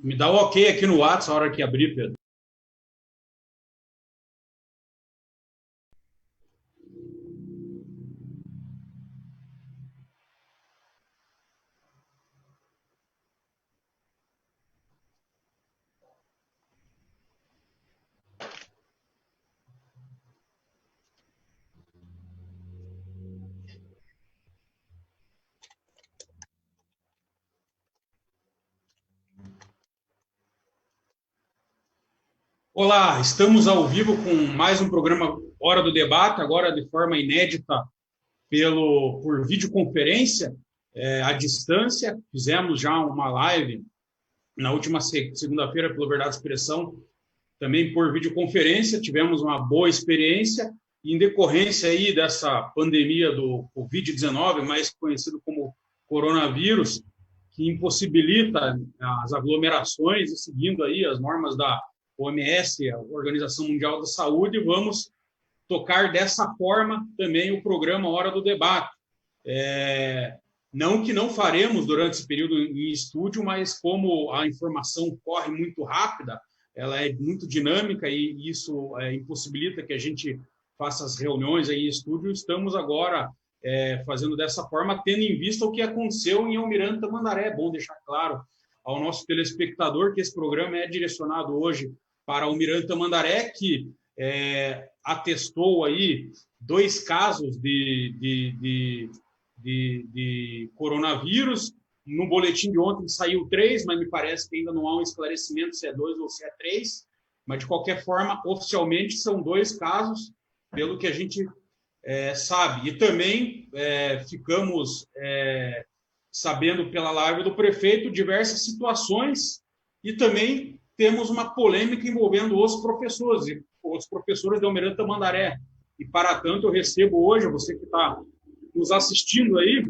Me dá o ok aqui no WhatsApp a hora que abrir, Pedro. Olá, estamos ao vivo com mais um programa Hora do Debate, agora de forma inédita por videoconferência, à distância. Fizemos já uma live na última segunda-feira pelo Verdade e Expressão, também por videoconferência. Tivemos uma boa experiência e, em decorrência aí dessa pandemia do Covid-19, mais conhecido como coronavírus, que impossibilita as aglomerações, e seguindo aí as normas da OMS, a Organização Mundial da Saúde, vamos tocar dessa forma também o programa Hora do Debate. Não que não faremos durante esse período em estúdio, mas como a informação corre muito rápida, ela é muito dinâmica e isso impossibilita que a gente faça as reuniões aí em estúdio. Estamos agora fazendo dessa forma, tendo em vista o que aconteceu em Almirante Tamandaré. É bom deixar claro ao nosso telespectador que esse programa é direcionado hoje para Almirante Tamandaré, que atestou aí 2 casos de coronavírus. No boletim de ontem saiu 3, mas me parece que ainda não há um esclarecimento se é 2 ou se é 3. Mas, de qualquer forma, oficialmente são 2 casos, pelo que a gente sabe. E também ficamos sabendo pela live do prefeito diversas situações e também temos uma polêmica envolvendo os professores de Almirante Tamandaré. E, para tanto, eu recebo hoje, você que está nos assistindo aí,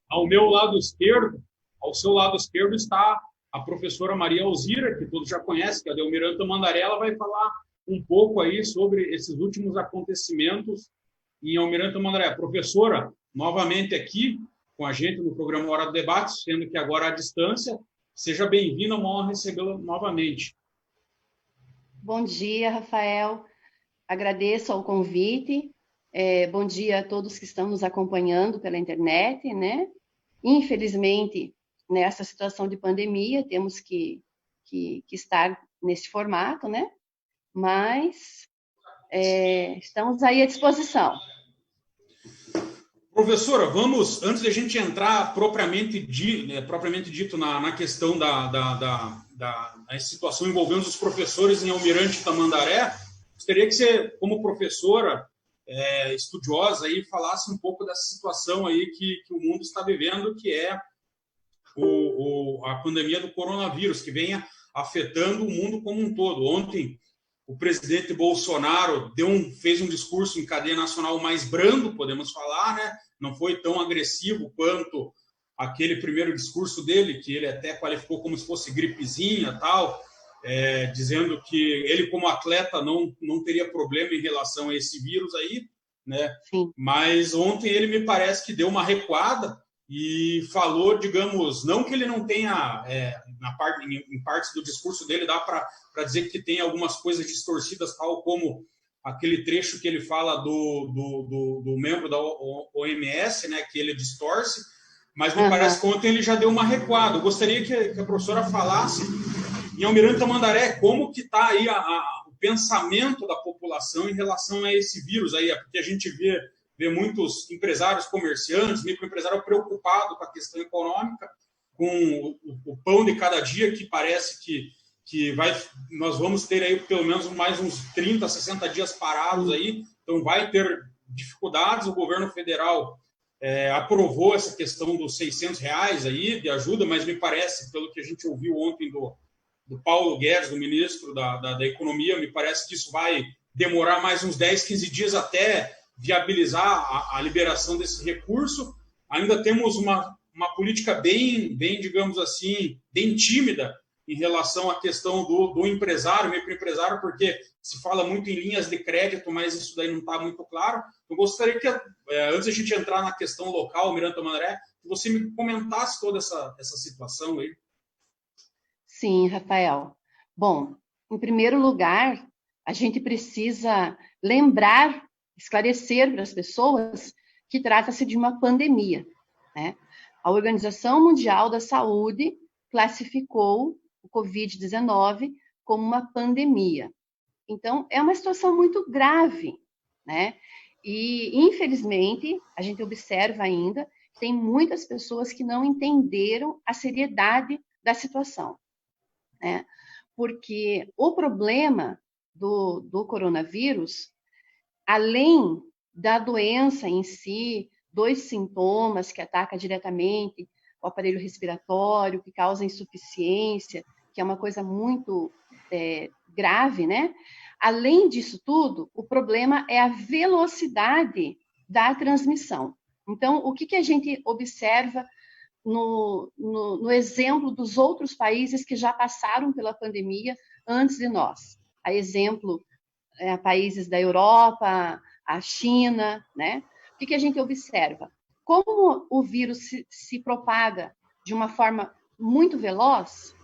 ao meu lado esquerdo, ao seu lado esquerdo está a professora Maria Alzira, que todos já conhecem, que é de Almirante Tamandaré. Ela vai falar um pouco aí sobre esses últimos acontecimentos em Almirante Tamandaré. Professora, novamente aqui com a gente no programa Hora do Debate, sendo que agora à distância. Seja bem-vinda, uma honra recebê-la novamente. Bom dia, Rafael. Agradeço ao convite. Bom dia a todos que estão nos acompanhando pela internet, né? Infelizmente, nessa situação de pandemia, temos que estar nesse formato, né? Mas estamos aí à disposição. Professora, vamos, antes de a gente entrar propriamente dito na questão da situação envolvendo os professores em Almirante Tamandaré, gostaria que você, como professora estudiosa, aí, falasse um pouco dessa situação aí que o mundo está vivendo, que é a pandemia do coronavírus, que vem afetando o mundo como um todo. Ontem, o presidente Bolsonaro fez um discurso em cadeia nacional mais brando, podemos falar, né? Não foi tão agressivo quanto aquele primeiro discurso dele, que ele até qualificou como se fosse gripezinha, tal, dizendo que ele, como atleta, não teria problema em relação a esse vírus aí, né? Sim. Mas ontem ele me parece que deu uma recuada e falou, digamos, não que ele não tenha, em partes do discurso dele, dá para dizer que tem algumas coisas distorcidas, tal como aquele trecho que ele fala do membro da OMS, né, que ele distorce, mas me parece que ontem ele já deu uma recuada. Eu gostaria que a professora falasse, em Almirante Tamandaré, como que está aí o pensamento da população em relação a esse vírus aí, porque a gente vê muitos empresários, comerciantes, microempresários preocupados com a questão econômica, com o pão de cada dia, que parece que nós vamos ter aí pelo menos mais uns 30, 60 dias parados aí, então vai ter dificuldades. O governo federal aprovou essa questão dos R$600 aí de ajuda, mas me parece, pelo que a gente ouviu ontem do Paulo Guedes, do ministro da Economia, me parece que isso vai demorar mais uns 10, 15 dias até viabilizar a liberação desse recurso. Ainda temos uma política bem, digamos assim, bem tímida em relação à questão do empresário, microempresário, porque se fala muito em linhas de crédito, mas isso daí não está muito claro. Eu gostaria que, antes de a gente entrar na questão local, Almirante Tamandaré, que você me comentasse toda essa situação aí. Sim, Rafael. Bom, em primeiro lugar, a gente precisa lembrar, esclarecer para as pessoas que trata-se de uma pandemia, né? A Organização Mundial da Saúde classificou o Covid-19 como uma pandemia. Então, é uma situação muito grave, né? E, infelizmente, a gente observa ainda que tem muitas pessoas que não entenderam a seriedade da situação, né? Porque o problema do coronavírus, além da doença em si, dois sintomas que atacam diretamente o aparelho respiratório, que causa insuficiência, que é uma coisa muito grave, né? Além disso tudo, o problema é a velocidade da transmissão. Então, o que a gente observa no exemplo dos outros países que já passaram pela pandemia antes de nós? A exemplo, países da Europa, a China, né? O que a gente observa? Como o vírus se propaga de uma forma muito veloz,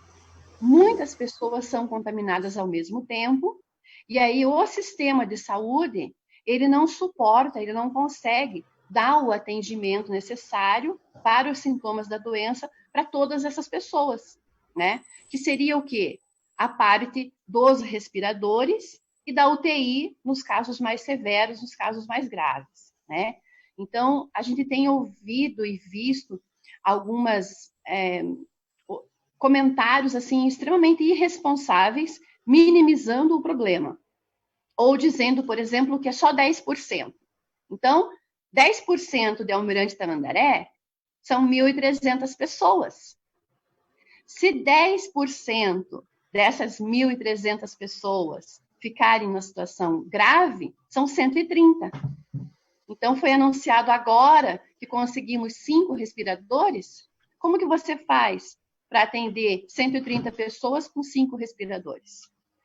muitas pessoas são contaminadas ao mesmo tempo, e aí o sistema de saúde, ele não suporta, ele não consegue dar o atendimento necessário para os sintomas da doença para todas essas pessoas, né? Que seria o quê? A parte dos respiradores e da UTI nos casos mais severos, nos casos mais graves, né? Então, a gente tem ouvido e visto algumas comentários assim extremamente irresponsáveis, minimizando o problema, ou dizendo, por exemplo, que é só 10%. Então, 10% de Almirante Tamandaré são 1.300 pessoas. Se 10% dessas 1.300 pessoas ficarem numa situação grave, são 130. Então, foi anunciado agora que conseguimos 5 respiradores. Como que você faz para atender 130 pessoas com 5 respiradores?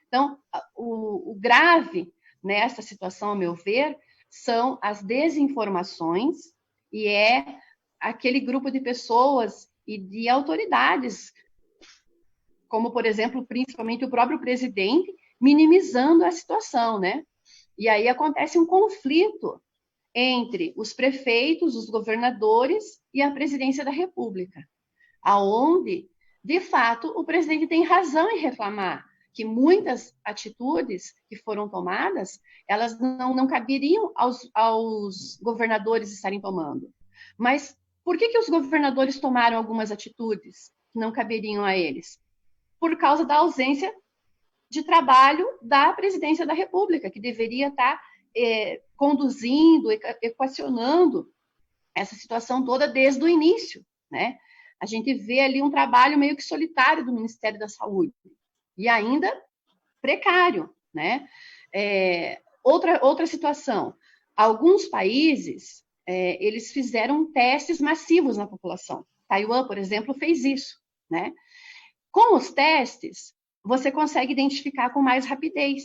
Então, o grave nessa situação, ao meu ver, são as desinformações e é aquele grupo de pessoas e de autoridades, como, por exemplo, principalmente o próprio presidente, minimizando a situação, né? E aí acontece um conflito entre os prefeitos, os governadores e a presidência da República, aonde, de fato, o presidente tem razão em reclamar que muitas atitudes que foram tomadas, elas não caberiam aos governadores estarem tomando. Mas por que os governadores tomaram algumas atitudes que não caberiam a eles? Por causa da ausência de trabalho da presidência da República, que deveria estar conduzindo, equacionando essa situação toda desde o início, né? A gente vê ali um trabalho meio que solitário do Ministério da Saúde e ainda precário, né? Outra situação, alguns países eles fizeram testes massivos na população. Taiwan, por exemplo, fez isso, né? Com os testes, você consegue identificar com mais rapidez.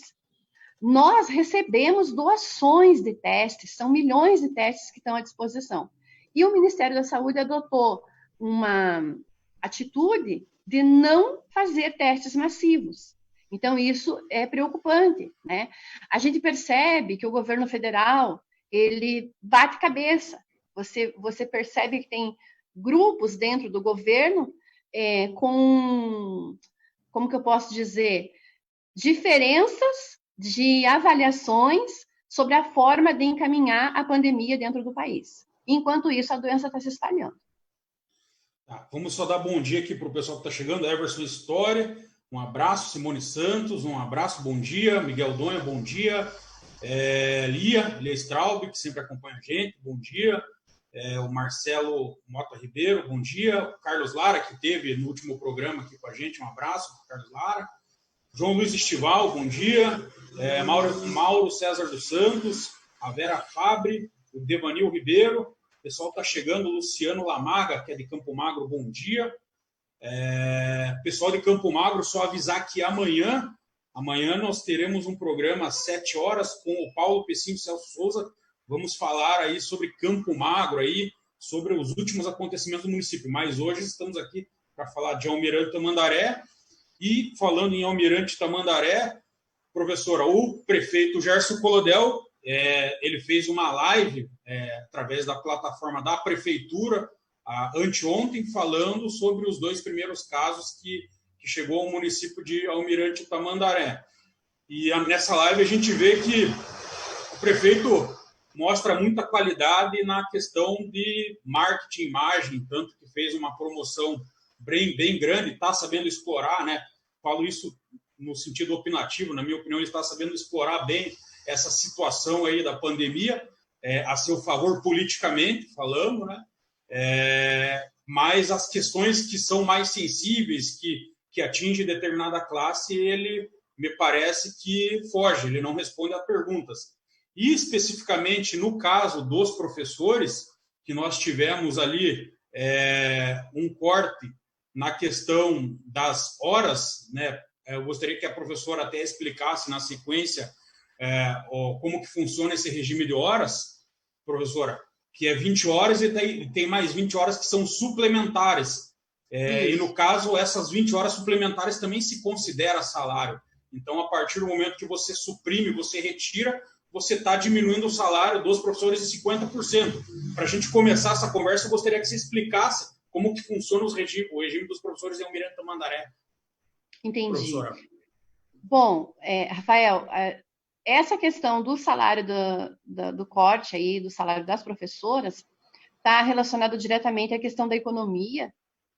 Nós recebemos doações de testes, são milhões de testes que estão à disposição. E o Ministério da Saúde adotou uma atitude de não fazer testes massivos. Então, isso é preocupante, né? A gente percebe que o governo federal, ele bate cabeça. Você percebe que tem grupos dentro do governo como que eu posso dizer, diferenças de avaliações sobre a forma de encaminhar a pandemia dentro do país. Enquanto isso, a doença está se espalhando. Tá, vamos só dar bom dia aqui para o pessoal que está chegando. Everson História, um abraço. Simone Santos, um abraço, bom dia. Miguel Donha, bom dia. Lia Straub, que sempre acompanha a gente, bom dia. O Marcelo Mota Ribeiro, bom dia. O Carlos Lara, que esteve no último programa aqui com a gente, um abraço para o Carlos Lara. João Luiz Estival, bom dia. Mauro César dos Santos, a Vera Fabre, o Devanil Ribeiro. O pessoal está chegando, o Luciano Lamaga, que é de Campo Magro, bom dia. Pessoal de Campo Magro, só avisar que amanhã nós teremos um programa às 7 horas com o Paulo Pecinho Celso Souza. Vamos falar aí sobre Campo Magro, aí, sobre os últimos acontecimentos do município. Mas hoje estamos aqui para falar de Almirante Tamandaré. E, falando em Almirante Tamandaré, professora, o prefeito Gerson Colodel, ele fez uma live através da plataforma da prefeitura anteontem, falando sobre os 2 primeiros casos que chegou ao município de Almirante Tamandaré. E nessa live a gente vê que o prefeito mostra muita qualidade na questão de marketing, imagem, tanto que fez uma promoção bem grande, está sabendo explorar, né? Falo isso no sentido opinativo, na minha opinião, ele está sabendo explorar bem essa situação aí da pandemia, a seu favor politicamente falando, né? Mas as questões que são mais sensíveis, que atingem determinada classe, ele me parece que foge, ele não responde a perguntas. E especificamente no caso dos professores, que nós tivemos ali um corte na questão das horas, né? Eu gostaria que a professora até explicasse na sequência como que funciona esse regime de horas, professora, que é 20 horas e tem mais 20 horas que são suplementares. E no caso, essas 20 horas suplementares também se considera salário. Então, a partir do momento que você suprime, você retira, você está diminuindo o salário dos professores em 50%. Para a gente começar essa conversa, eu gostaria que você explicasse como que funciona o regime dos professores em Almirante Tamandaré. Entendi. Professora. Bom, Rafael, essa questão do salário do corte aí, do salário das professoras, está relacionado diretamente à questão da economia,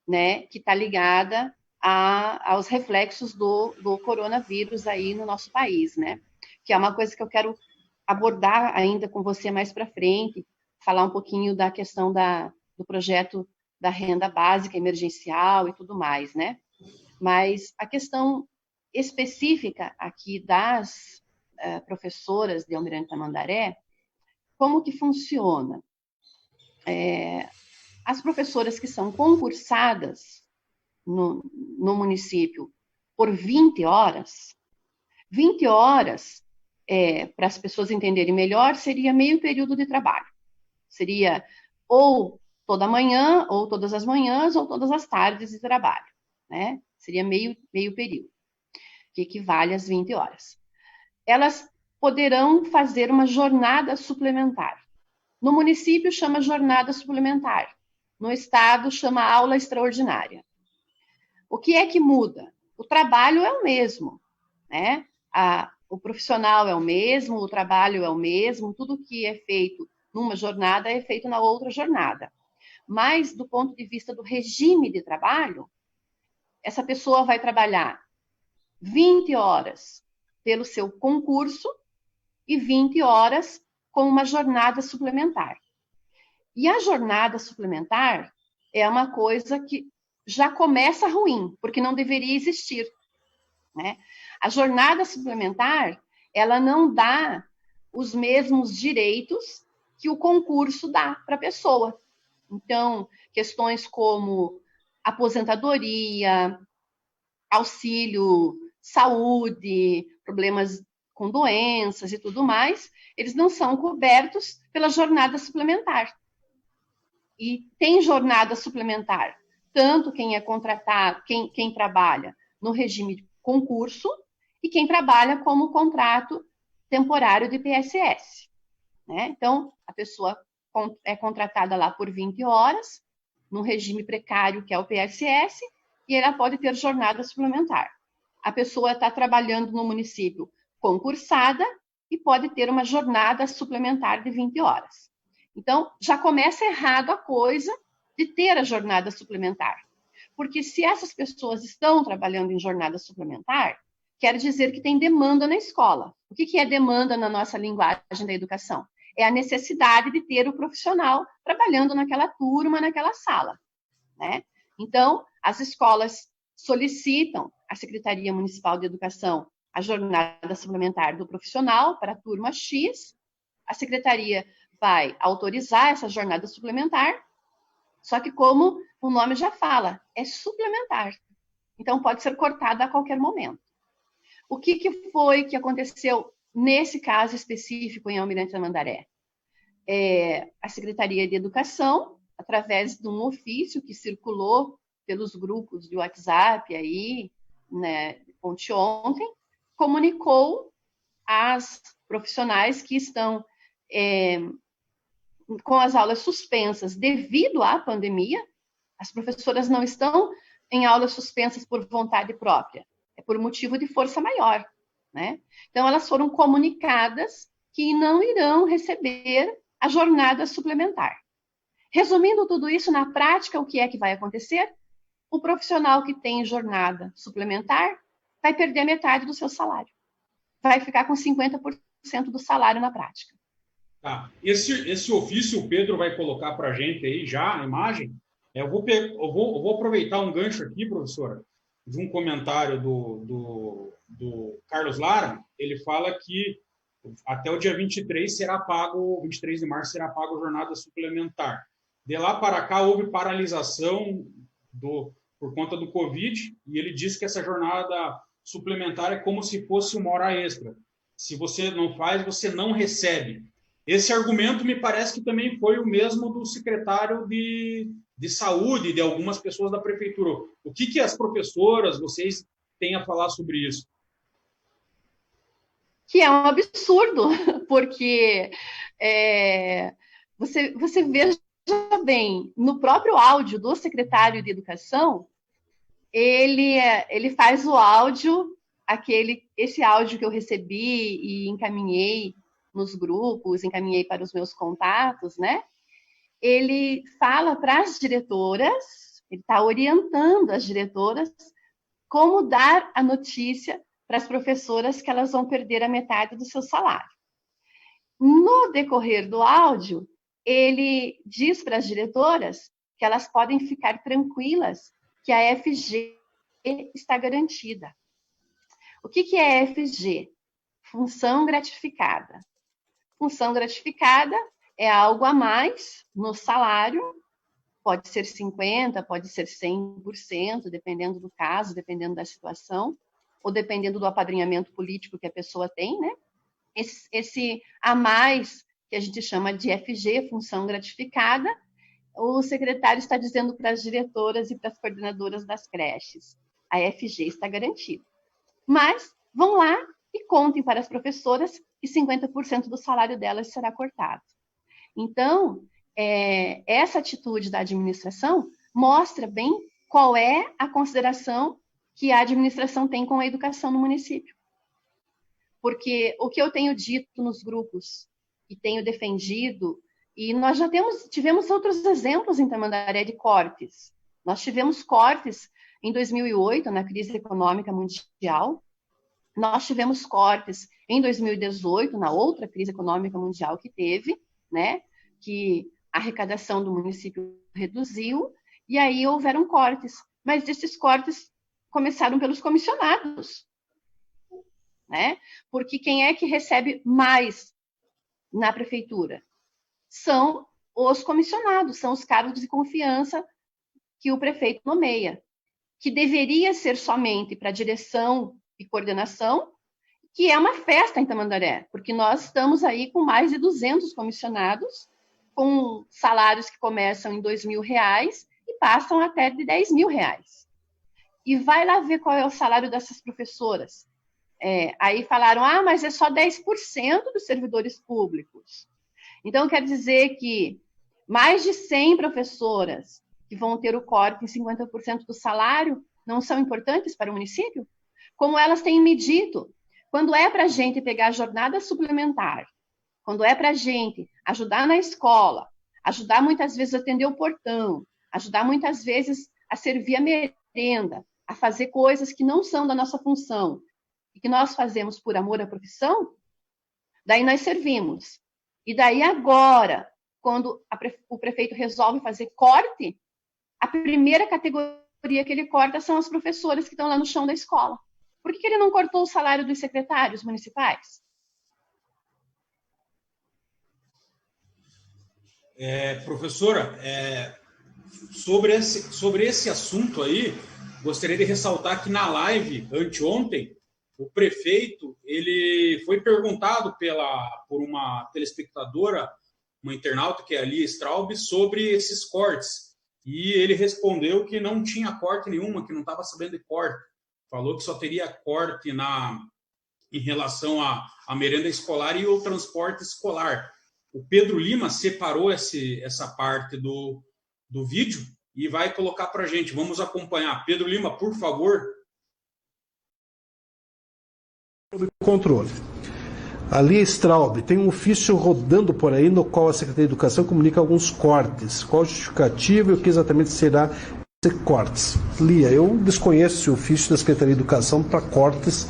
né, que está ligada aos reflexos do coronavírus aí no nosso país, né, que é uma coisa que eu quero abordar ainda com você mais para frente, falar um pouquinho da questão do projeto da renda básica emergencial e tudo mais, né, mas a questão específica aqui das professoras de Almirante Tamandaré, como que funciona? As professoras que são concursadas no município por 20 horas, para as pessoas entenderem melhor, seria meio período de trabalho. Seria ou toda manhã, ou todas as manhãs, ou todas as tardes de trabalho, né? Seria meio período, que equivale às 20 horas. Elas poderão fazer uma jornada suplementar. No município chama jornada suplementar. No estado chama aula extraordinária. O que é que muda? O trabalho é o mesmo, né? O profissional é o mesmo, o trabalho é o mesmo, tudo que é feito numa jornada é feito na outra jornada. Mas, do ponto de vista do regime de trabalho, essa pessoa vai trabalhar 20 horas pelo seu concurso e 20 horas com uma jornada suplementar. E a jornada suplementar é uma coisa que já começa ruim, porque não deveria existir, né? A jornada suplementar, ela não dá os mesmos direitos que o concurso dá para a pessoa. Então, questões como aposentadoria, auxílio saúde, problemas com doenças e tudo mais, eles não são cobertos pela jornada suplementar. E tem jornada suplementar, tanto quem é contratado, quem trabalha no regime de concurso e quem trabalha como contrato temporário de PSS, né? Então, a pessoa é contratada lá por 20 horas, no regime precário, que é o PSS, e ela pode ter jornada suplementar. A pessoa está trabalhando no município concursada e pode ter uma jornada suplementar de 20 horas. Então, já começa errado a coisa de ter a jornada suplementar. Porque se essas pessoas estão trabalhando em jornada suplementar, quer dizer que tem demanda na escola. O que é demanda na nossa linguagem da educação? É a necessidade de ter o profissional trabalhando naquela turma, naquela sala, né? Então, as escolas solicitam à Secretaria Municipal de Educação a jornada suplementar do profissional para a turma X. A Secretaria vai autorizar essa jornada suplementar, só que como o nome já fala, é suplementar. Então, pode ser cortada a qualquer momento. O que foi que aconteceu nesse caso específico em Almirante Tamandaré? A Secretaria de Educação, através de um ofício que circulou pelos grupos de WhatsApp aí, né, ontem, comunicou às profissionais que estão com as aulas suspensas devido à pandemia. As professoras não estão em aulas suspensas por vontade própria, é por motivo de força maior, né? Então, elas foram comunicadas que não irão receber a jornada suplementar. Resumindo tudo isso, na prática, o que é que vai acontecer? O profissional que tem jornada suplementar vai perder metade do seu salário. Vai ficar com 50% do salário na prática. Tá. Esse ofício o Pedro vai colocar para a gente aí já, a imagem. Eu vou aproveitar um gancho aqui, professora, de um comentário do Carlos Lara. Ele fala que até o dia 23 23 de março será pago a jornada suplementar. De lá para cá houve paralisação por conta do Covid, e ele diz que essa jornada suplementar é como se fosse uma hora extra. Se você não faz, você não recebe. Esse argumento me parece que também foi o mesmo do secretário de saúde, de algumas pessoas da prefeitura. O que as professoras, vocês têm a falar sobre isso? Que é um absurdo, porque você veja bem, no próprio áudio do secretário de Educação, ele faz o áudio, esse áudio que eu recebi e encaminhei nos grupos, encaminhei para os meus contatos, né? Ele fala para as diretoras, ele está orientando as diretoras como dar a notícia para as professoras que elas vão perder a metade do seu salário. No decorrer do áudio, ele diz para as diretoras que elas podem ficar tranquilas que a FG está garantida. O que é FG? Função gratificada. Função gratificada é algo a mais no salário, pode ser 50%, pode ser 100%, dependendo do caso, dependendo da situação, ou dependendo do apadrinhamento político que a pessoa tem, né? Esse a mais, que a gente chama de FG, função gratificada, o secretário está dizendo para as diretoras e para as coordenadoras das creches, a FG está garantida. Mas vão lá e contem para as professoras que 50% do salário delas será cortado. Então, essa atitude da administração mostra bem qual é a consideração que a administração tem com a educação no município. Porque o que eu tenho dito nos grupos e tenho defendido, e nós já tivemos outros exemplos em Tamandaré de cortes. Nós tivemos cortes em 2008, na crise econômica mundial. Nós tivemos cortes em 2018, na outra crise econômica mundial que teve, né? Que a arrecadação do município reduziu, e aí houveram cortes. Mas esses cortes começaram pelos comissionados, né? Porque quem é que recebe mais na prefeitura? São os comissionados, são os cargos de confiança que o prefeito nomeia, que deveria ser somente para direção e coordenação, que é uma festa em Tamandaré, porque nós estamos aí com mais de 200 comissionados, com salários que começam em R$2.000 e passam até de R$10.000. E vai lá ver qual é o salário dessas professoras. Aí falaram, mas é só 10% dos servidores públicos. Então, quer dizer que mais de 100 professoras que vão ter o corte em 50% do salário não são importantes para o município? Como elas têm me dito, quando é para a gente pegar a jornada suplementar, quando é para a gente ajudar na escola, ajudar muitas vezes a atender o portão, ajudar muitas vezes a servir a merenda, a fazer coisas que não são da nossa função e que nós fazemos por amor à profissão, daí nós servimos. E daí agora, quando o prefeito resolve fazer corte, a primeira categoria que ele corta são as professoras que estão lá no chão da escola. Por que ele não cortou o salário dos secretários municipais? Professora, sobre esse assunto aí, gostaria de ressaltar que na live anteontem, o prefeito ele foi perguntado por uma telespectadora, uma internauta, que é a Lia Straub, sobre esses cortes. E ele respondeu que não tinha corte nenhuma, que não estava sabendo de corte. falou que só teria corte em relação à merenda escolar e o transporte escolar. O Pedro Lima separou essa parte do vídeo e vai colocar para a gente. Vamos acompanhar. Pedro Lima, por favor. Controle. Ali, Straub, tem um ofício rodando por aí no qual a Secretaria de Educação comunica alguns cortes. Qual a justificativa e o que exatamente será esse cortes? Lia, eu desconheço esse ofício da Secretaria de Educação para cortes.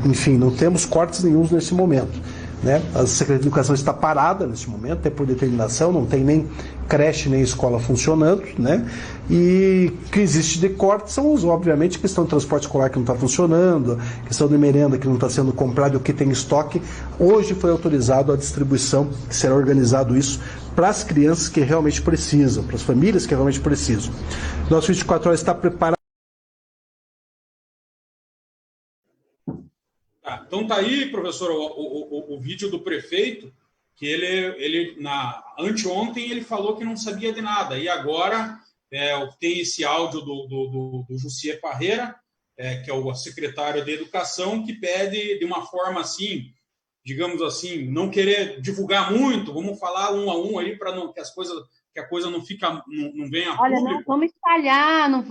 Enfim, não temos cortes nenhums nesse momento. Né? A Secretaria de Educação está parada nesse momento, é por determinação, não tem nem creche nem escola funcionando, né? E o que existe de cortes são, obviamente, a questão do transporte escolar que não está funcionando, a questão de merenda que não está sendo comprada e o que tem em estoque. Hoje foi autorizado a distribuição, que será organizado isso para as crianças que realmente precisam, para as famílias que realmente precisam. Nosso 24 horas está preparado. Então tá aí, professor, o vídeo do prefeito, que ele anteontem ele falou que não sabia de nada, e agora tem esse áudio do Jussier Parreira, que é o secretário de Educação, que pede de uma forma assim, digamos assim, não querer divulgar muito, vamos falar um a um aí para que a coisa não venha a público. Olha, não vamos espalhar, não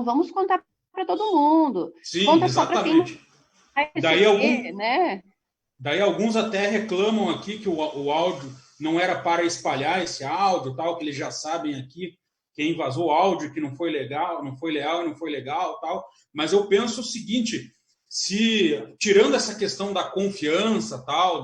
vamos contar para todo mundo. Sim, conta exatamente. Só para quem vai né? Daí alguns até reclamam aqui que o áudio não era para espalhar esse áudio, tal, que eles já sabem aqui quem vazou o áudio, que não foi legal, não foi leal, não foi legal, tal. Mas eu penso o seguinte, tirando essa questão da confiança, tal,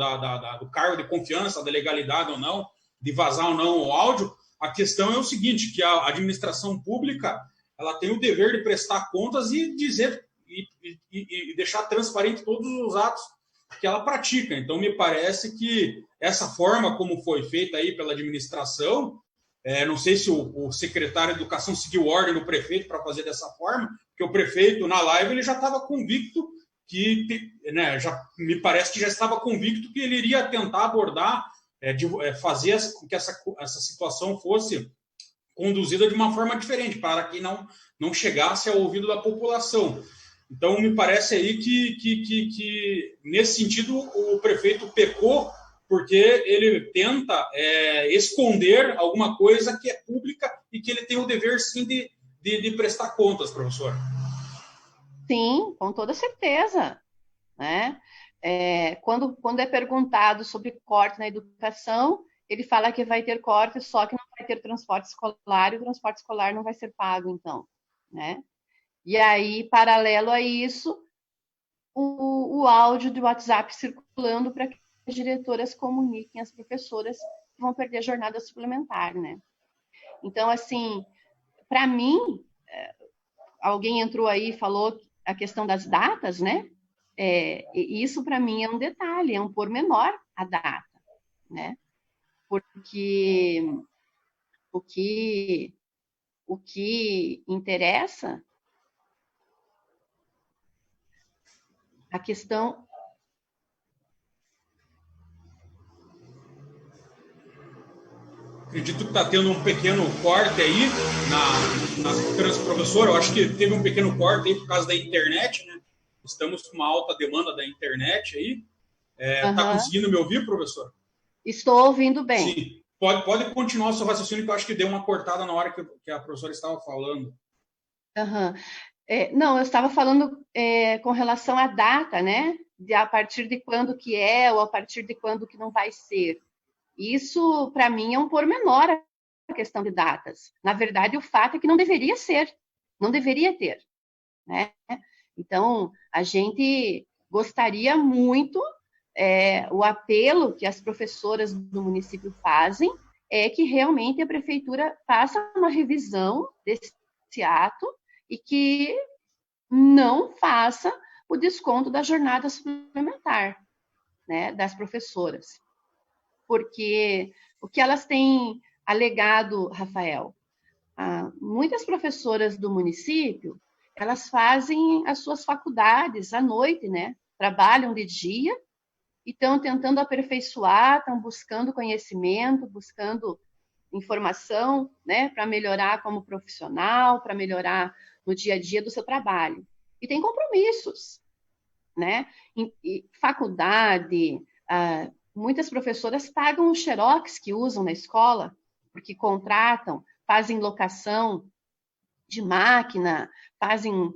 do cargo de confiança, da legalidade ou não, de vazar ou não o áudio, a questão é o seguinte, que a administração pública ela tem o dever de prestar contas e dizer e deixar transparente todos os atos que ela pratica. Então, me parece que essa forma como foi feita aí pela administração, não sei se o secretário de Educação seguiu ordem do prefeito para fazer dessa forma, porque o prefeito, na live, ele já estava convicto né, me parece que já estava convicto que ele iria tentar abordar, fazer com que essa situação fosse conduzida de uma forma diferente, para que não chegasse ao ouvido da população. Então, me parece aí que nesse sentido, o prefeito pecou, porque ele tenta esconder alguma coisa que é pública e que ele tem o dever, sim, de prestar contas, professor. Sim, com toda certeza. Né? Quando é perguntado sobre corte na educação, ele fala que vai ter corte, só que não vai ter transporte escolar, e o transporte escolar não vai ser pago, então. Né? E aí, paralelo a isso, o áudio do WhatsApp circulando para que as diretoras comuniquem às professoras que vão perder a jornada suplementar, né? Então, assim, para mim, alguém entrou aí e falou a questão das datas, né? Isso, para mim, é um detalhe, é um pormenor a data, né? Porque o que interessa, a questão... Acredito que está tendo um pequeno corte aí professor, eu acho que teve um pequeno corte aí por causa da internet, né? Estamos com uma alta demanda da internet aí. Está conseguindo me ouvir, professor? Estou ouvindo bem. Sim. Pode continuar o seu raciocínio, que eu acho que deu uma cortada na hora que a professora estava falando. Não, eu estava falando com relação à data, né? A partir de quando que ou a partir de quando que não vai ser. Isso, para mim, é um pormenor a questão de datas. Na verdade, o fato é que não deveria ser, não deveria ter, né? Então, a gente gostaria muito, o apelo que as professoras do município fazem é que realmente a prefeitura faça uma revisão desse ato e que não faça o desconto da jornada suplementar, né, das professoras. Porque o que elas têm alegado, Rafael, muitas professoras do município, elas fazem as suas faculdades à noite, né? Trabalham de dia e estão tentando aperfeiçoar, estão buscando conhecimento, buscando informação, né? Para melhorar como profissional, para melhorar no dia a dia do seu trabalho. e tem compromissos, né? E faculdade, muitas professoras pagam o xerox que usam na escola, porque contratam, fazem locação de máquina, fazem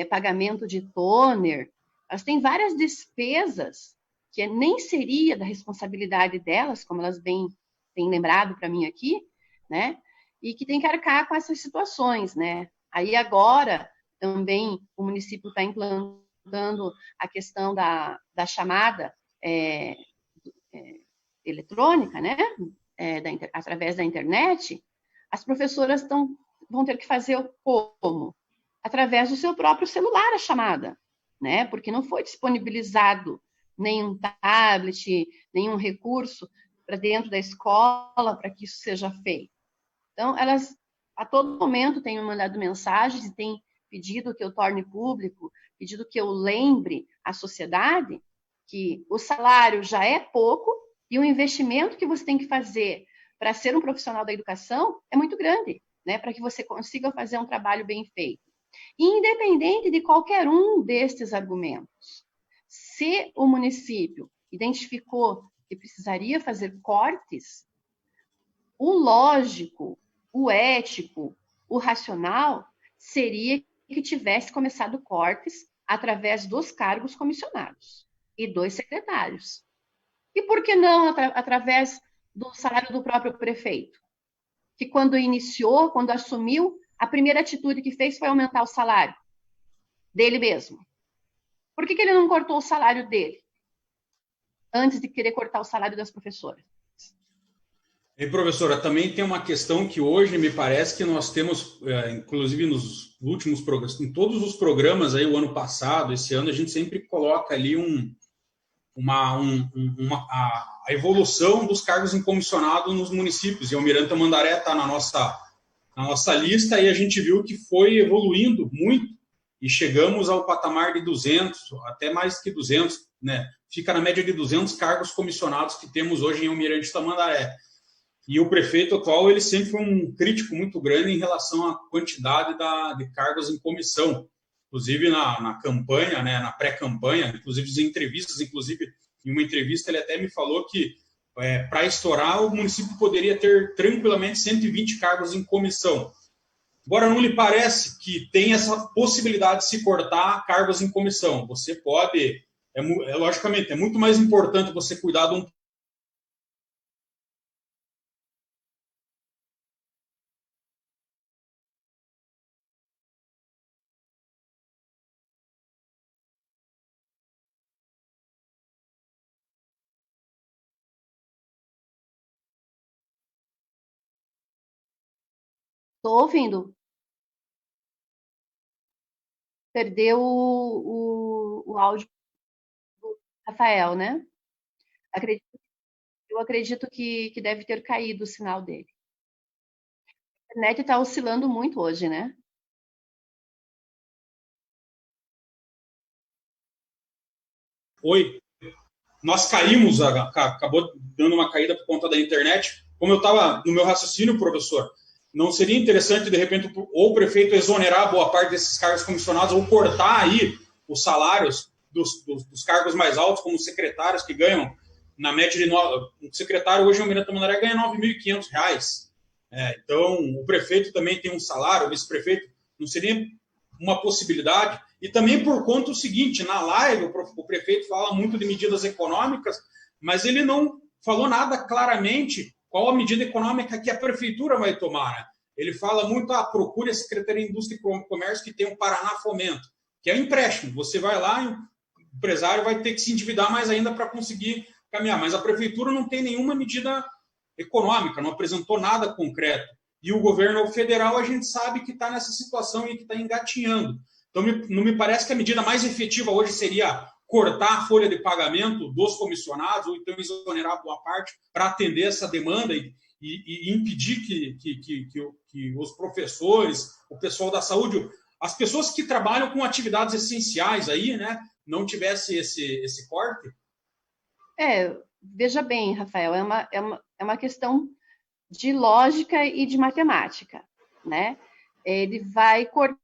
pagamento de toner. Elas têm várias despesas que nem seria da responsabilidade delas, como elas bem têm lembrado para mim aqui, né? E que tem que arcar com essas situações, né? Aí agora também o município está implantando a questão da chamada eletrônica, né? Através da internet. As professoras vão ter que fazer como? Através do seu próprio celular a chamada, né? Porque não foi disponibilizado nenhum tablet, nenhum recurso para dentro da escola para que isso seja feito. Então, elas a todo momento têm me mandado mensagens e têm pedido que eu torne público, pedido que eu lembre à sociedade que o salário já é pouco e o investimento que você tem que fazer para ser um profissional da educação é muito grande, né? Para que você consiga fazer um trabalho bem feito. Independente de qualquer um destes argumentos, se o município identificou que precisaria fazer cortes, o lógico, o ético, o racional seria que tivesse começado cortes através dos cargos comissionados e dos secretários. E por que não através do salário do próprio prefeito? Que quando iniciou, quando assumiu, a primeira atitude que fez foi aumentar o salário dele mesmo. Por que ele não cortou o salário dele antes de querer cortar o salário das professoras? E, professora, também tem uma questão que hoje me parece que nós temos, inclusive nos últimos programas, em todos os programas aí, o ano passado, esse ano, a gente sempre coloca ali a evolução dos cargos incomissionados nos municípios. E Almirante Tamandaré está na nossa lista e a gente viu que foi evoluindo muito e chegamos ao patamar de 200, até mais que 200, né? Fica na média de 200 cargos comissionados que temos hoje em Almirante Tamandaré. E o prefeito atual, ele sempre foi um crítico muito grande em relação à quantidade de cargos em comissão. Inclusive na campanha, né, na pré-campanha, inclusive em uma entrevista ele até me falou que para estourar o município poderia ter tranquilamente 120 cargos em comissão. Agora, não lhe parece que tem essa possibilidade de se cortar cargos em comissão? Você pode, logicamente, é muito mais importante você cuidar de um Estou ouvindo. Perdeu o áudio do Rafael, né? Eu acredito que deve ter caído o sinal dele. A internet está oscilando muito hoje, né? Oi, nós caímos, acabou dando uma caída por conta da internet. Como eu estava no meu raciocínio, professor, não seria interessante, de repente, ou o prefeito exonerar boa parte desses cargos comissionados ou cortar aí os salários dos cargos mais altos, como os secretários que ganham, na média de... Um secretário hoje em Almirante Tamandaré ganha R$ 9.500. Então, o prefeito também tem um salário, o vice-prefeito, não seria uma possibilidade? E também por conta do seguinte, na live o prefeito fala muito de medidas econômicas, mas ele não falou nada claramente qual a medida econômica que a prefeitura vai tomar. Né? Ele fala muito, procure a Secretaria de Indústria e Comércio que tem o Paraná Fomento, que é um empréstimo. Você vai lá e o empresário vai ter que se endividar mais ainda para conseguir caminhar. Mas a prefeitura não tem nenhuma medida econômica, não apresentou nada concreto. E o governo federal, a gente sabe que está nessa situação e que está engatinhando. Então, não me parece que a medida mais efetiva hoje seria cortar a folha de pagamento dos comissionados ou então exonerar boa parte para atender essa demanda e impedir que os professores, o pessoal da saúde, as pessoas que trabalham com atividades essenciais aí, né, não tivesse esse corte? Veja bem, Rafael, é uma questão de lógica e de matemática, né? Ele vai cortar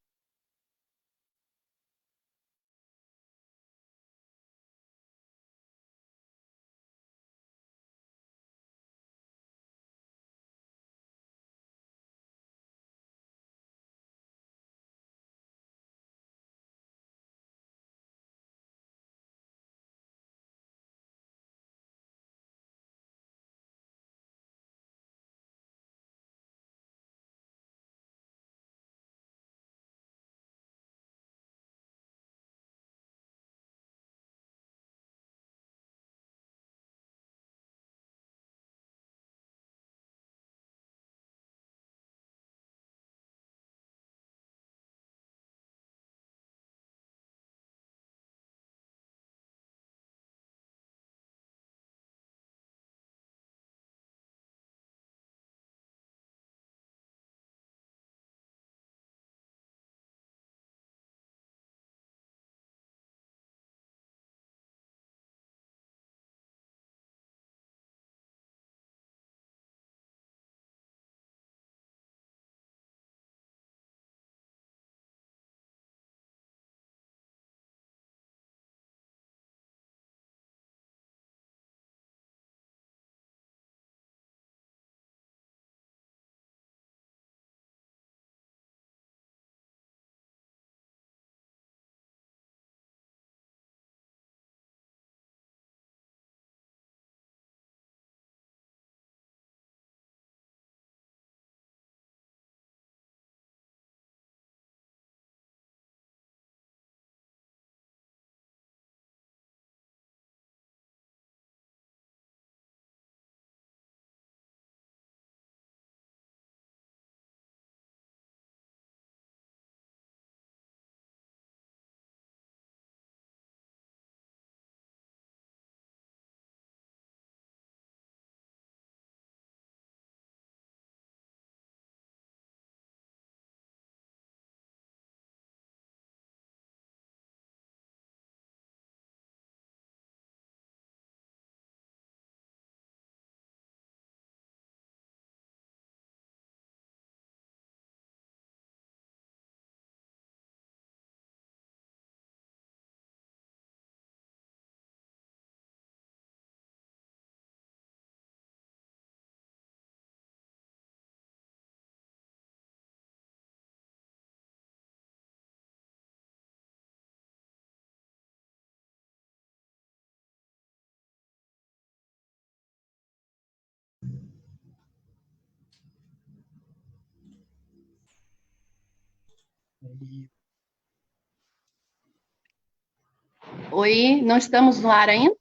Oi, não estamos no ar ainda?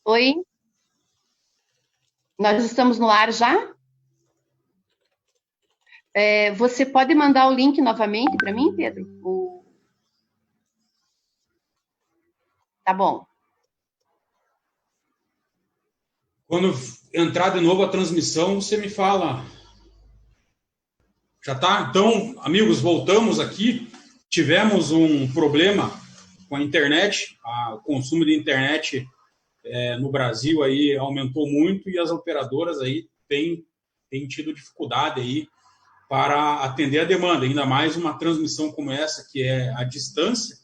Oi? Nós estamos no ar já? Você pode mandar o link novamente para mim, Pedro? Tá bom. Quando entrar de novo a transmissão, você me fala. Já tá? Então, amigos, voltamos aqui. Tivemos um problema com a internet. O consumo de internet no Brasil aí aumentou muito e as operadoras aí têm tido dificuldade aí para atender a demanda, ainda mais uma transmissão como essa, que é à distância.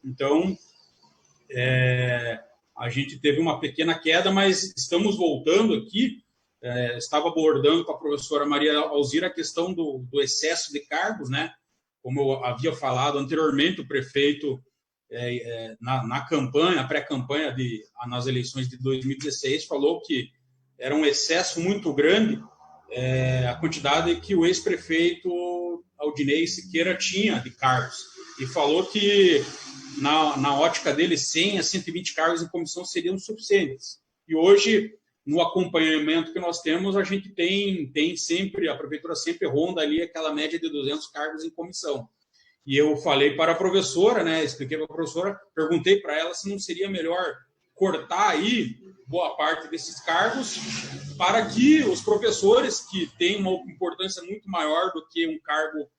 Então, a gente teve uma pequena queda, mas estamos voltando aqui. Estava abordando com a professora Maria Alzira a questão do excesso de cargos, né? Como eu havia falado anteriormente, o prefeito, na campanha, pré-campanha nas eleições de 2016, falou que era um excesso muito grande a quantidade que o ex-prefeito Aldinei Siqueira tinha de cargos. E falou que, na ótica dele, 100 a 120 cargos em comissão seriam suficientes. E hoje, no acompanhamento que nós temos, a gente tem sempre, a prefeitura sempre ronda ali aquela média de 200 cargos em comissão. E eu falei para a professora, né, expliquei para a professora, perguntei para ela se não seria melhor cortar aí boa parte desses cargos para que os professores, que têm uma importância muito maior do que um cargo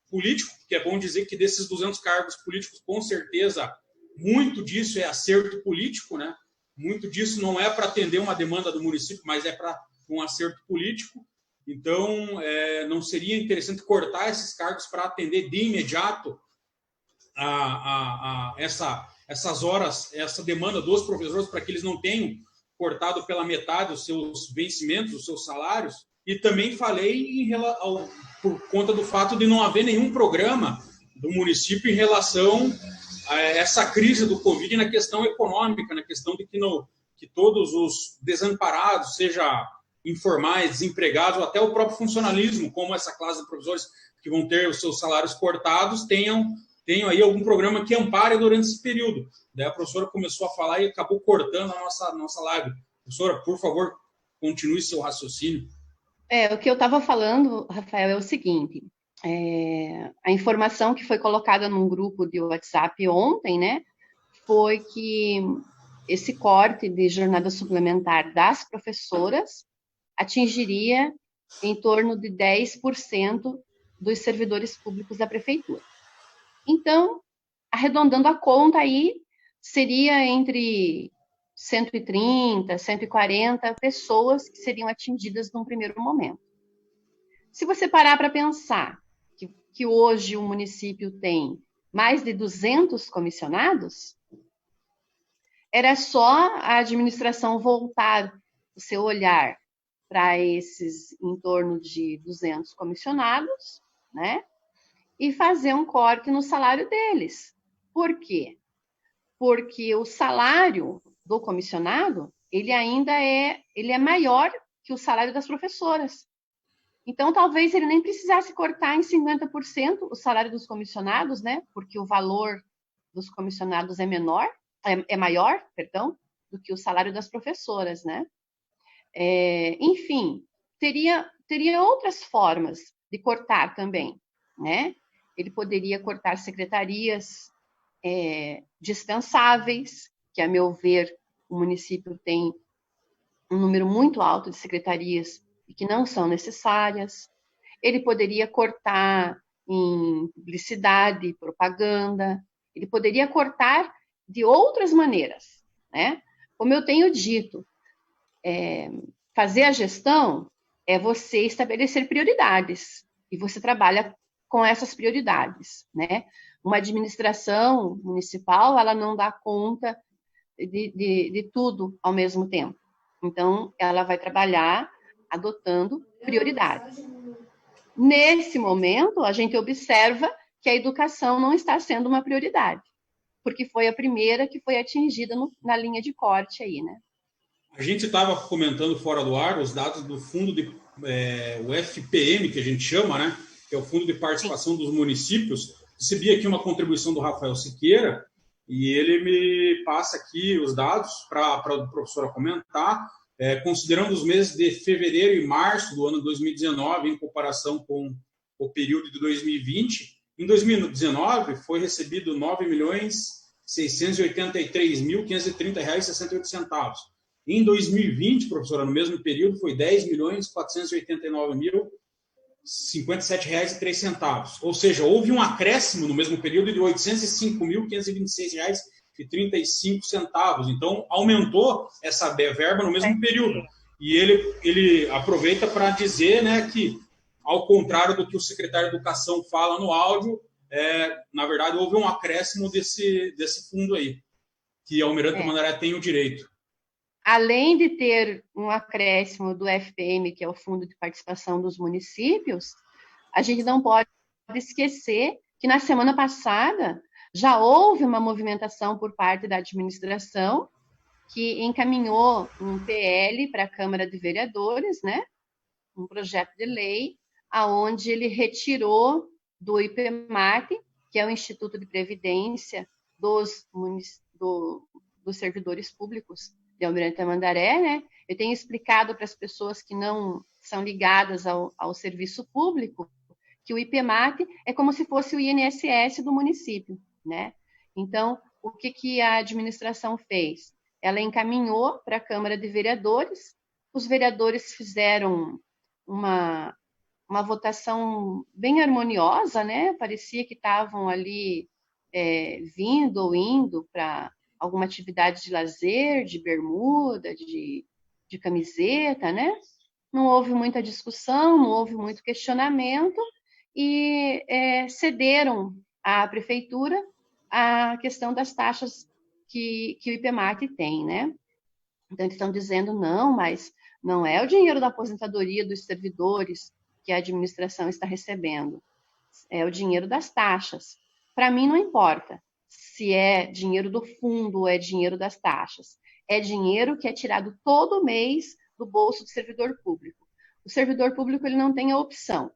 político, que é bom dizer que desses 200 cargos políticos, com certeza, muito disso é acerto político, né? Muito disso não é para atender uma demanda do município, mas é para um acerto político. Então, não seria interessante cortar esses cargos para atender de imediato essas horas, essa demanda dos professores, para que eles não tenham cortado pela metade os seus vencimentos, os seus salários? E também falei por conta do fato de não haver nenhum programa do município em relação a essa crise do Covid na questão econômica, na questão de que todos os desamparados, seja informais, desempregados, ou até o próprio funcionalismo, como essa classe de professores que vão ter os seus salários cortados, tenham aí algum programa que ampare durante esse período. Daí a professora começou a falar e acabou cortando a nossa live. Professora, por favor, continue seu raciocínio. O que eu estava falando, Rafael, é o seguinte: a informação que foi colocada num grupo de WhatsApp ontem, né, foi que esse corte de jornada suplementar das professoras atingiria em torno de 10% dos servidores públicos da prefeitura. Então, arredondando a conta aí, seria entre 130, 140 pessoas que seriam atingidas num primeiro momento. Se você parar para pensar que hoje o município tem mais de 200 comissionados, era só a administração voltar o seu olhar para esses em torno de 200 comissionados, né? E fazer um corte no salário deles. Por quê? Porque o salário do comissionado, ele é maior que o salário das professoras. Então, talvez ele nem precisasse cortar em 50% o salário dos comissionados, né? Porque o valor dos comissionados é maior, do que o salário das professoras, né? Enfim, teria outras formas de cortar também, né? Ele poderia cortar secretarias dispensáveis, que, a meu ver, o município tem um número muito alto de secretarias e que não são necessárias. Ele poderia cortar em publicidade, propaganda. Ele poderia cortar de outras maneiras, né? Como eu tenho dito, fazer a gestão é você estabelecer prioridades e você trabalha com essas prioridades, né? Uma administração municipal, ela não dá conta de tudo ao mesmo tempo. Então, ela vai trabalhar adotando prioridades. Nesse momento, a gente observa que a educação não está sendo uma prioridade, porque foi a primeira que foi atingida na linha de corte aí, né? A gente estava comentando fora do ar os dados do fundo o FPM, que a gente chama, né? Que é o Fundo de Participação dos Municípios. Recebi aqui uma contribuição do Rafael Siqueira e ele me passa aqui os dados para a professora comentar, considerando os meses de fevereiro e março do ano 2019 em comparação com o período de 2020. Em 2019 foi recebido R$ 9.683.530,68. Em 2020, professora, no mesmo período, foi R$ 10.489.057,03. Ou seja, houve um acréscimo no mesmo período de R$ 805.526,35. Então, aumentou essa verba no mesmo período. E ele aproveita para dizer, né, que, ao contrário do que o secretário de Educação fala no áudio, na verdade, houve um acréscimo desse fundo aí, que a Almirante Tamandaré tem o direito. Além de ter um acréscimo do FPM, que é o Fundo de Participação dos Municípios, a gente não pode esquecer que na semana passada já houve uma movimentação por parte da administração que encaminhou um PL para a Câmara de Vereadores, né? Um projeto de lei, aonde ele retirou do IPMAT, que é o Instituto de Previdência dos servidores públicos de Almirante Tamandaré, né? Eu tenho explicado para as pessoas que não são ligadas ao serviço público que o IPMAT é como se fosse o INSS do município, né? Então, o que a administração fez? Ela encaminhou para a Câmara de Vereadores, os vereadores fizeram uma votação bem harmoniosa, né? Parecia que estavam ali vindo ou indo para alguma atividade de lazer, de bermuda, de camiseta, né? Não houve muita discussão, não houve muito questionamento e cederam à prefeitura a questão das taxas que o IPMAT tem, né? Então, eles estão dizendo, não, mas não é o dinheiro da aposentadoria dos servidores que a administração está recebendo, é o dinheiro das taxas. Para mim, não importa se é dinheiro do fundo ou é dinheiro das taxas. É dinheiro que é tirado todo mês do bolso do servidor público. O servidor público ele não tem a opção.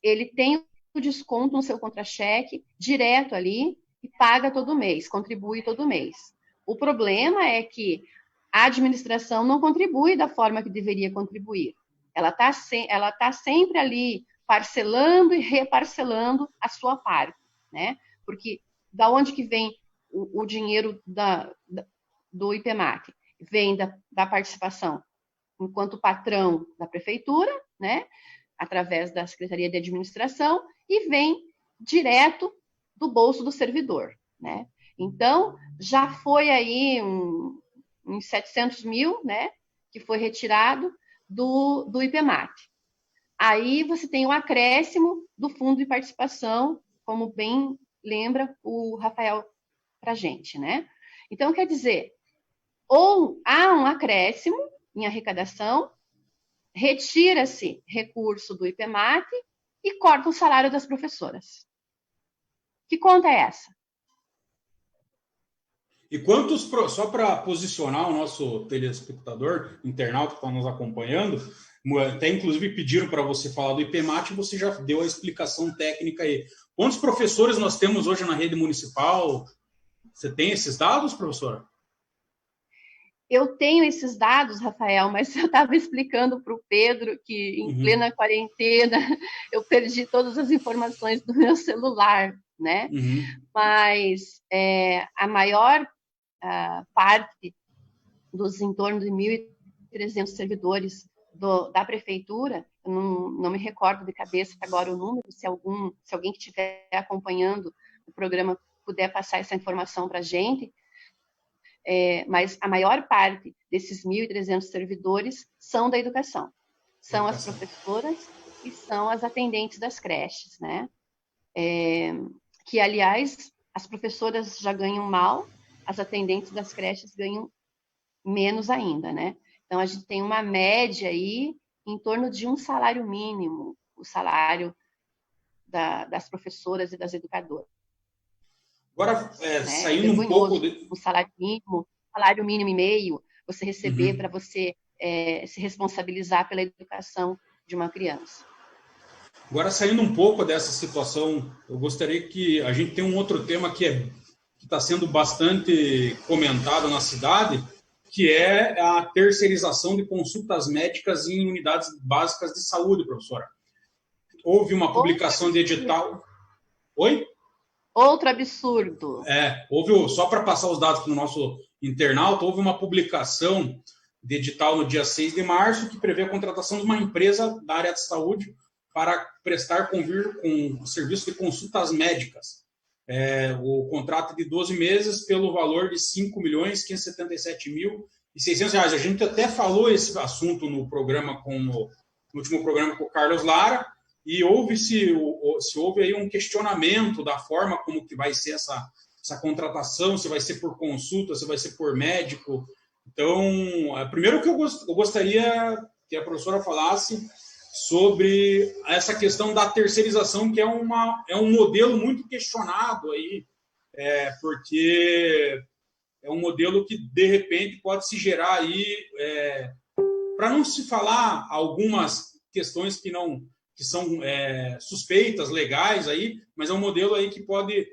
Ele tem o desconto no seu contra-cheque direto ali e paga todo mês, contribui todo mês. O problema é que a administração não contribui da forma que deveria contribuir. Ela tá sempre ali parcelando e reparcelando a sua parte, né? Porque da onde que vem o dinheiro do IPMAT? Vem da participação enquanto patrão da prefeitura, né? Através da Secretaria de Administração, e vem direto do bolso do servidor, né? Então, já foi aí uns 700 mil, né? Que foi retirado do IPMAT. Aí você tem o acréscimo do Fundo de Participação, como bem lembra o Rafael para a gente, né? Então, quer dizer, ou há um acréscimo em arrecadação, retira-se recurso do IPMAT e corta o salário das professoras. Que conta é essa? E quantos, só para posicionar o nosso telespectador, internauta que está nos acompanhando, até inclusive pediram para você falar do IPMAT e você já deu a explicação técnica aí. Quantos professores nós temos hoje na rede municipal? Você tem esses dados, professora? Eu tenho esses dados, Rafael, mas eu estava explicando para o Pedro que em plena quarentena eu perdi todas as informações do meu celular, né? Mas a maior parte dos em torno de 1.300 servidores da prefeitura, eu não me recordo de cabeça agora o número, se alguém que estiver acompanhando o programa puder passar essa informação para a gente, mas a maior parte desses 1.300 servidores são da educação. São as professoras e são as atendentes das creches, né? Que, aliás, as professoras já ganham mal, as atendentes das creches ganham menos ainda, né? Então, a gente tem uma média aí em torno de um salário mínimo, o salário das professoras e das educadoras. Agora, né? saindo um pouco... Um salário mínimo e meio, você receber para você se responsabilizar pela educação de uma criança. Agora, saindo um pouco dessa situação, eu gostaria que a gente tem um outro tema que está sendo bastante comentado na cidade, que é a terceirização de consultas médicas em unidades básicas de saúde, professora. Houve uma publicação de edital... Oi? Outro absurdo. Só para passar os dados para o nosso internauta, houve uma publicação de edital no dia 6 de março que prevê a contratação de uma empresa da área de saúde para prestar com serviço de consultas médicas. O contrato de 12 meses pelo valor de R$ 5.577.600. A gente até falou esse assunto no último programa com o Carlos Lara, e se houve aí um questionamento da forma como que vai ser essa contratação, se vai ser por consulta, se vai ser por médico. Então, primeiro que eu gostaria que a professora falasse sobre essa questão da terceirização, que é um modelo muito questionado aí, porque é um modelo que, de repente, pode se gerar aí, para não se falar algumas questões que são suspeitas, legais aí, mas é um modelo aí que pode,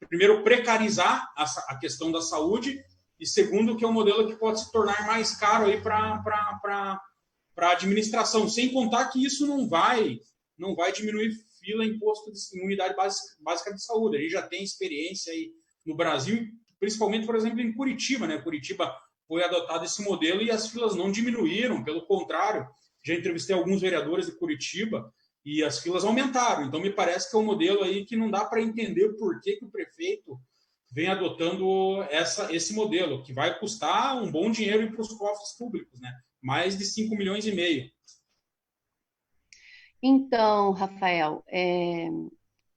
primeiro, precarizar a questão da saúde, e segundo, que é um modelo que pode se tornar mais caro aí para a administração, sem contar que isso não vai diminuir fila em posto em unidade básica de saúde. A gente já tem experiência aí no Brasil, principalmente, por exemplo, em Curitiba, né? Curitiba foi adotado esse modelo e as filas não diminuíram, pelo contrário, já entrevistei alguns vereadores de Curitiba e as filas aumentaram. Então, me parece que é um modelo aí que não dá para entender por que o prefeito vem adotando esse modelo, que vai custar um bom dinheiro para os cofres públicos, né? Mais de 5,5 milhões. Então, Rafael,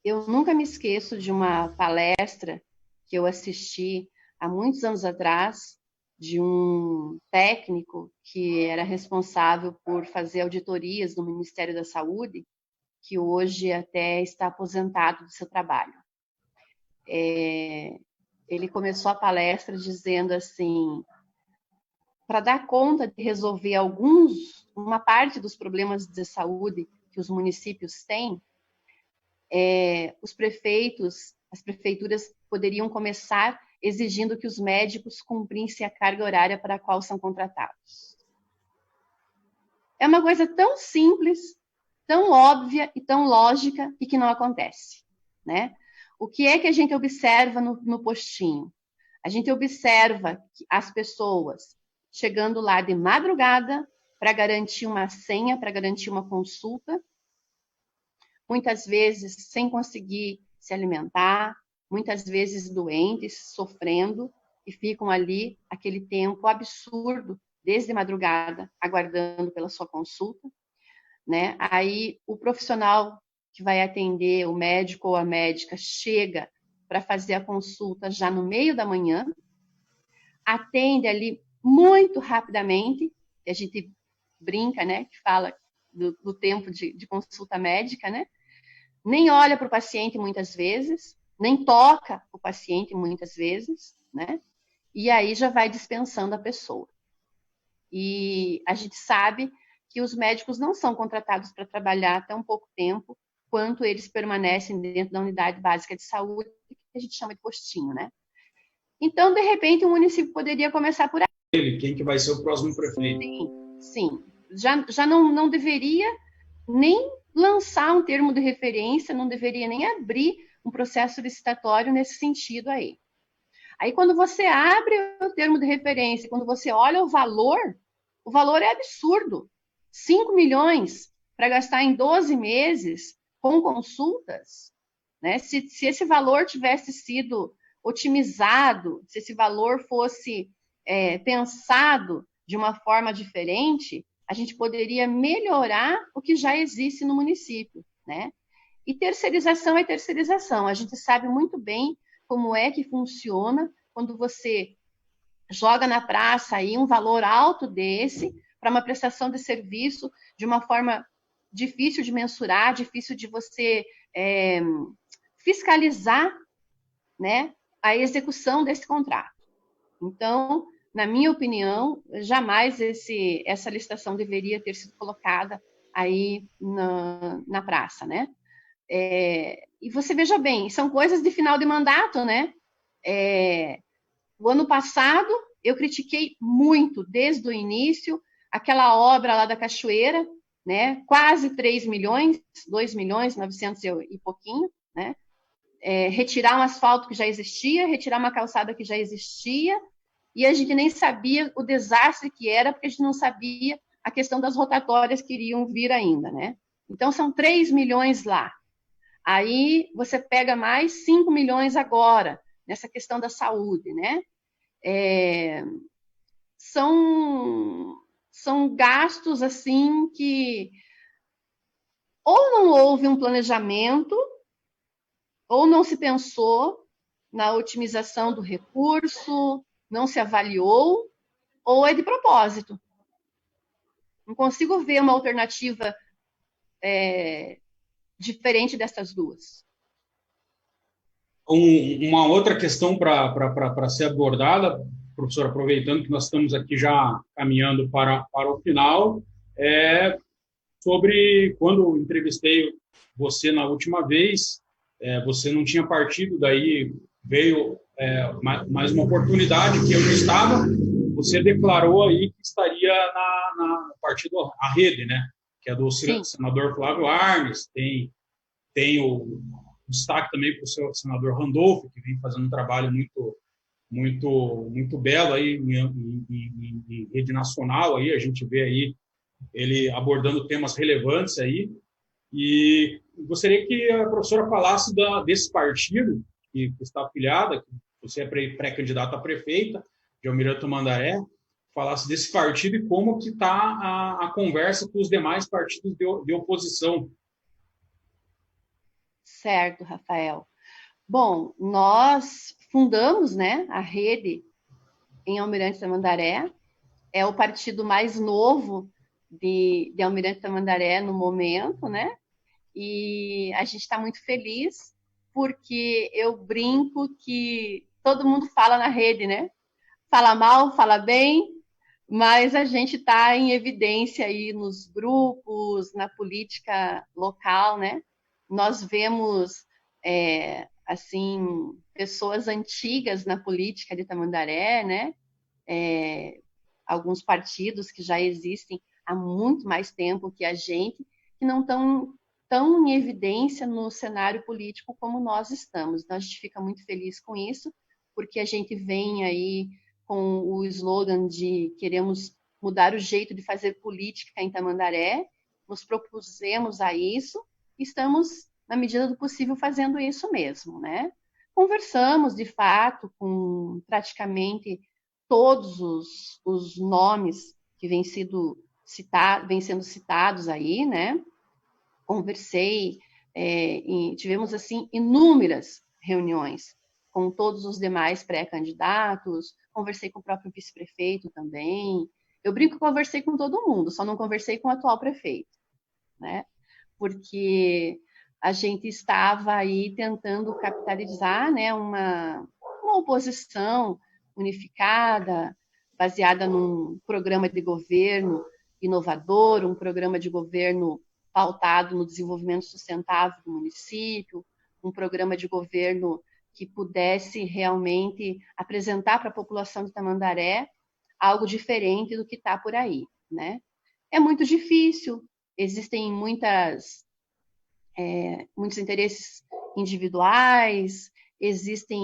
eu nunca me esqueço de uma palestra que eu assisti há muitos anos atrás, de um técnico que era responsável por fazer auditorias no Ministério da Saúde, que hoje até está aposentado do seu trabalho. Ele começou a palestra dizendo assim: para dar conta de resolver uma parte dos problemas de saúde que os municípios têm, os prefeitos, as prefeituras poderiam começar exigindo que os médicos cumprissem a carga horária para a qual são contratados. É uma coisa tão simples, tão óbvia e tão lógica e que não acontece, né? O que é que a gente observa no postinho? A gente observa as pessoas chegando lá de madrugada para garantir uma senha, para garantir uma consulta, muitas vezes sem conseguir se alimentar, muitas vezes doentes, sofrendo, e ficam ali aquele tempo absurdo, desde madrugada, aguardando pela sua consulta, né? Aí o profissional que vai atender, o médico ou a médica, chega para fazer a consulta já no meio da manhã, atende ali muito rapidamente, a gente brinca, né, que fala do tempo de consulta médica, né? Nem olha para o paciente muitas vezes, nem toca o paciente muitas vezes, né? E aí já vai dispensando a pessoa. E a gente sabe que os médicos não são contratados para trabalhar tão pouco tempo quanto eles permanecem dentro da unidade básica de saúde, que a gente chama de postinho, né? Então, de repente, o município poderia começar por aí. Quem que vai ser o próximo prefeito? Sim. Já não deveria nem lançar um termo de referência, não deveria nem abrir um processo licitatório nesse sentido aí. Aí, quando você abre o termo de referência, quando você olha o valor é absurdo. 5 milhões para gastar em 12 meses com consultas, né? Se esse valor tivesse sido otimizado, se esse valor fosse pensado de uma forma diferente, a gente poderia melhorar o que já existe no município, né? E terceirização é terceirização. A gente sabe muito bem como é que funciona quando você joga na praça aí um valor alto desse para uma prestação de serviço de uma forma difícil de mensurar, difícil de você fiscalizar, né? a execução desse contrato. Então, na minha opinião, jamais essa licitação deveria ter sido colocada aí na praça, né? E você veja bem, são coisas de final de mandato, né? O ano passado, eu critiquei muito, desde o início, aquela obra lá da Cachoeira, né? Quase 3 milhões, 2 milhões, 900 e pouquinho, né? Retirar um asfalto que já existia, retirar uma calçada que já existia, e a gente nem sabia o desastre que era, porque a gente não sabia a questão das rotatórias que iriam vir ainda, né? Então, são 3 milhões lá. Aí, você pega mais 5 milhões agora, nessa questão da saúde, né? São gastos, assim, que ou não houve um planejamento, ou não se pensou na otimização do recurso, não se avaliou, ou é de propósito. Não consigo ver uma alternativa diferente dessas duas. Uma outra questão para ser abordada, professor, aproveitando que nós estamos aqui já caminhando para o final, é sobre quando eu entrevistei você na última vez, você não tinha partido, daí veio mais uma oportunidade que eu não estava, você declarou aí que estaria no partido A Rede, né? Que é do senador Flávio Arnes, tem o destaque também para o senador Randolfo, que vem fazendo um trabalho muito belo aí em rede nacional, aí a gente vê aí ele abordando temas relevantes aí, e gostaria que a professora falasse desse partido que está afiliada, que você é pré-candidata a prefeita de Almirante Tamandaré, falasse desse partido e como que está a conversa com os demais partidos de oposição. Certo, Rafael. Bom, nós fundamos, né, a Rede em Almirante Tamandaré, é o partido mais novo de Almirante Tamandaré no momento, né? E a gente está muito feliz porque eu brinco que todo mundo fala na rede, né? Fala mal, fala bem, mas a gente está em evidência aí nos grupos, na política local, né? Nós vemos, assim, pessoas antigas na política de Tamandaré, né? Alguns partidos que já existem há muito mais tempo que a gente, que não estão tão em evidência no cenário político como nós estamos. Então, a gente fica muito feliz com isso, porque a gente vem aí com o slogan de queremos mudar o jeito de fazer política em Tamandaré, nos propusemos a isso, e estamos, na medida do possível, fazendo isso mesmo, né? Conversamos, de fato, com praticamente todos os nomes que vêm sendo citados aí, né? Conversei, tivemos, assim, inúmeras reuniões com todos os demais pré-candidatos, conversei com o próprio vice-prefeito também. Eu brinco que conversei com todo mundo, só não conversei com o atual prefeito, né? Porque a gente estava aí tentando capitalizar, né, uma oposição unificada, baseada num programa de governo inovador, um programa de governo pautado no desenvolvimento sustentável do município, um programa de governo que pudesse realmente apresentar para a população de Tamandaré algo diferente do que está por aí, né? É muito difícil, existem muitos interesses individuais, existe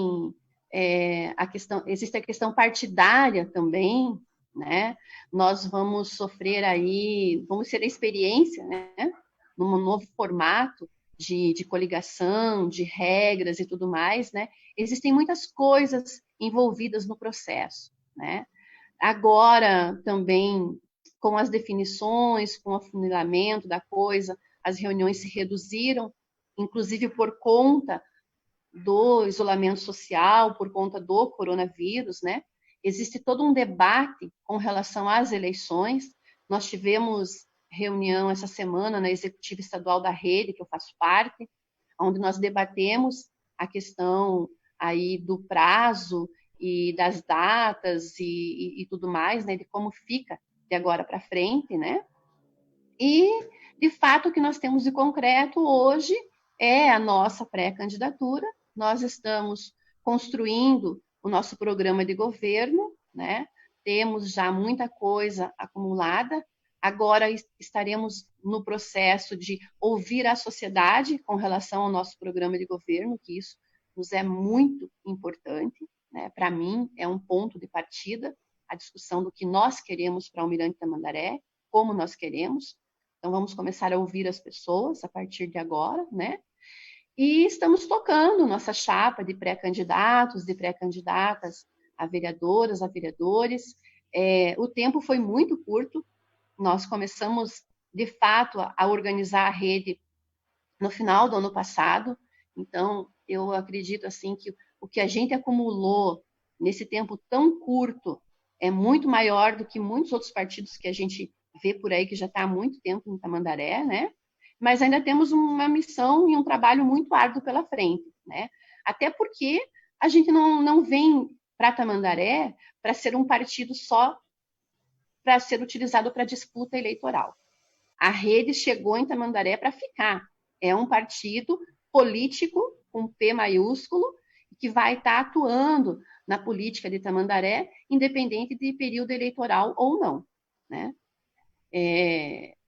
a questão partidária também, né? Nós vamos sofrer aí, vamos ter a experiência, né? Num novo formato de coligação, de regras e tudo mais, né? Existem muitas coisas envolvidas no processo, né? Agora, também, com as definições, com o afunilamento da coisa, as reuniões se reduziram, inclusive por conta do isolamento social, por conta do coronavírus, né? Existe todo um debate com relação às eleições. Nós tivemos reunião essa semana na Executiva Estadual da Rede, que eu faço parte, onde nós debatemos a questão aí do prazo e das datas e tudo mais, né, de como fica de agora para frente, né? E, de fato, o que nós temos de concreto hoje é a nossa pré-candidatura. Nós estamos construindo o nosso programa de governo, né? Temos já muita coisa acumulada. Agora estaremos no processo de ouvir a sociedade com relação ao nosso programa de governo, que isso nos é muito importante, né? Para mim, é um ponto de partida, a discussão do que nós queremos para Almirante Tamandaré, como nós queremos. Então, vamos começar a ouvir as pessoas a partir de agora, né? E estamos tocando nossa chapa de pré-candidatos, de pré-candidatas a vereadoras, a vereadores. O tempo foi muito curto. Nós começamos, de fato, a organizar a rede no final do ano passado. Então, eu acredito assim que o que a gente acumulou nesse tempo tão curto é muito maior do que muitos outros partidos que a gente vê por aí que já está há muito tempo em Tamandaré, né? Mas ainda temos uma missão e um trabalho muito árduo pela frente, né? Até porque a gente não vem para Tamandaré para ser um partido só para ser utilizado para disputa eleitoral. A rede chegou em Tamandaré para ficar. É um partido político com P maiúsculo que vai estar atuando na política de Tamandaré, independente de período eleitoral ou não, né?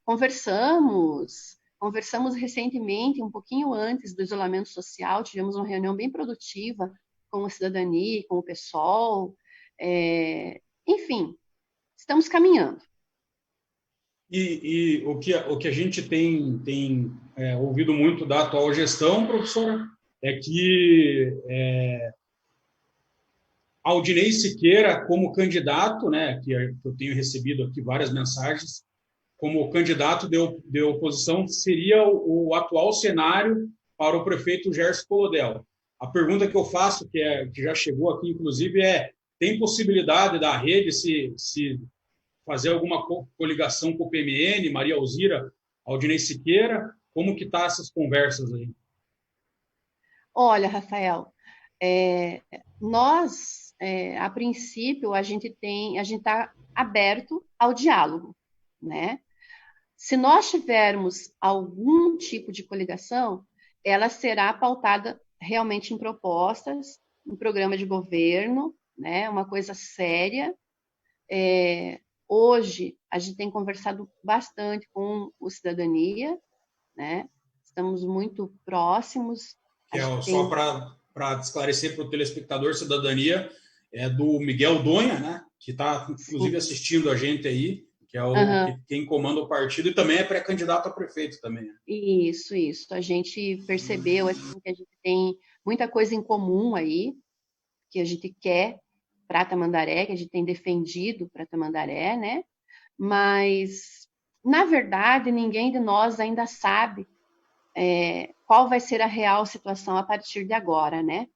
Conversamos recentemente, um pouquinho antes do isolamento social, tivemos uma reunião bem produtiva com a cidadania, com o PSOL, enfim, estamos caminhando. E o que a gente tem ouvido muito da atual gestão, professora, é que Aldinei Siqueira, como candidato, né, que eu tenho recebido aqui várias mensagens, como candidato de oposição, seria o atual cenário para o prefeito Gerson Colodella. A pergunta que eu faço, que já chegou aqui, inclusive, tem possibilidade da rede se fazer alguma coligação com o PMN, Maria Alzira, Aldinei Siqueira? Como que tá essas conversas aí? Olha, Rafael, nós, a princípio, a gente está aberto ao diálogo, né? Se nós tivermos algum tipo de coligação, ela será pautada realmente em propostas, em programa de governo, né? Uma coisa séria. Hoje, a gente tem conversado bastante com o Cidadania, né? Estamos muito próximos. Só para esclarecer para o telespectador, Cidadania é do Miguel Donha, né? Que está, inclusive, assistindo a gente aí, que é quem comanda o partido e também é pré-candidato a prefeito também. Né? Isso. A gente percebeu assim, que a gente tem muita coisa em comum aí, que a gente quer para Tamandaré, que a gente tem defendido para Tamandaré, né? Mas, na verdade, ninguém de nós ainda sabe qual vai ser a real situação a partir de agora, né?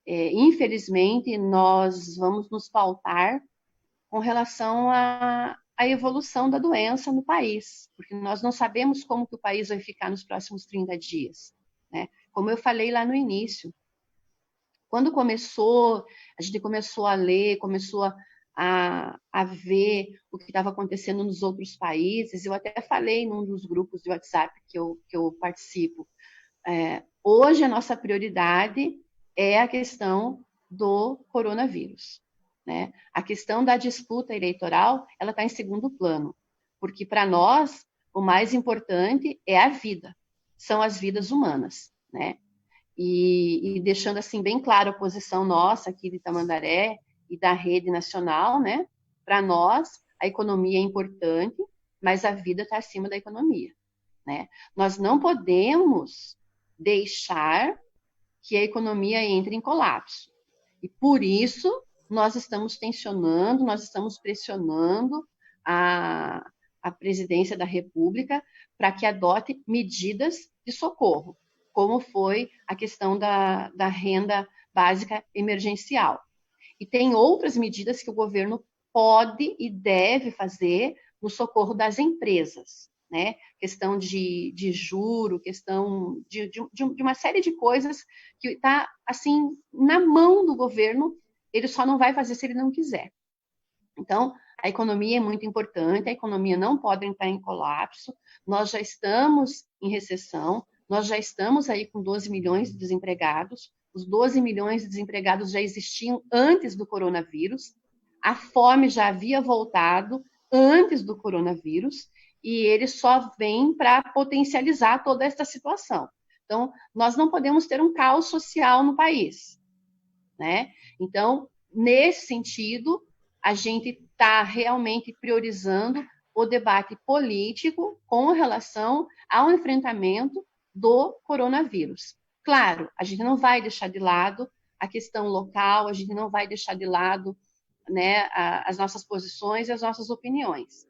Infelizmente, nós vamos nos pautar com relação à evolução da doença no país, porque nós não sabemos como que o país vai ficar nos próximos 30 dias, né? Como eu falei lá no início, quando a gente começou a ler, começou a ver o que estava acontecendo nos outros países, eu até falei num dos grupos de WhatsApp que eu participo, hoje a nossa prioridade é a questão do coronavírus, né? A questão da disputa eleitoral, ela está em segundo plano, porque para nós o mais importante é a vida, são as vidas humanas, né? E deixando assim bem claro a posição nossa aqui de Tamandaré e da rede nacional, né? Para nós a economia é importante, mas a vida está acima da economia, né? Nós não podemos deixar que a economia entre em colapso. E por isso nós estamos tensionando, nós estamos pressionando a presidência da República para que adote medidas de socorro, como foi a questão da renda básica emergencial. E tem outras medidas que o governo pode e deve fazer no socorro das empresas, né? Questão de juro, questão de uma série de coisas que está, assim, na mão do governo, ele só não vai fazer se ele não quiser. Então, a economia é muito importante, a economia não pode entrar em colapso, nós já estamos em recessão, nós já estamos aí com 12 milhões de desempregados, os 12 milhões de desempregados já existiam antes do coronavírus, a fome já havia voltado antes do coronavírus, e ele só vem para potencializar toda essa situação. Então, nós não podemos ter um caos social no país, né? Então, nesse sentido, a gente está realmente priorizando o debate político com relação ao enfrentamento do coronavírus. Claro, a gente não vai deixar de lado a questão local, a gente não vai deixar de lado, né, as nossas posições e as nossas opiniões.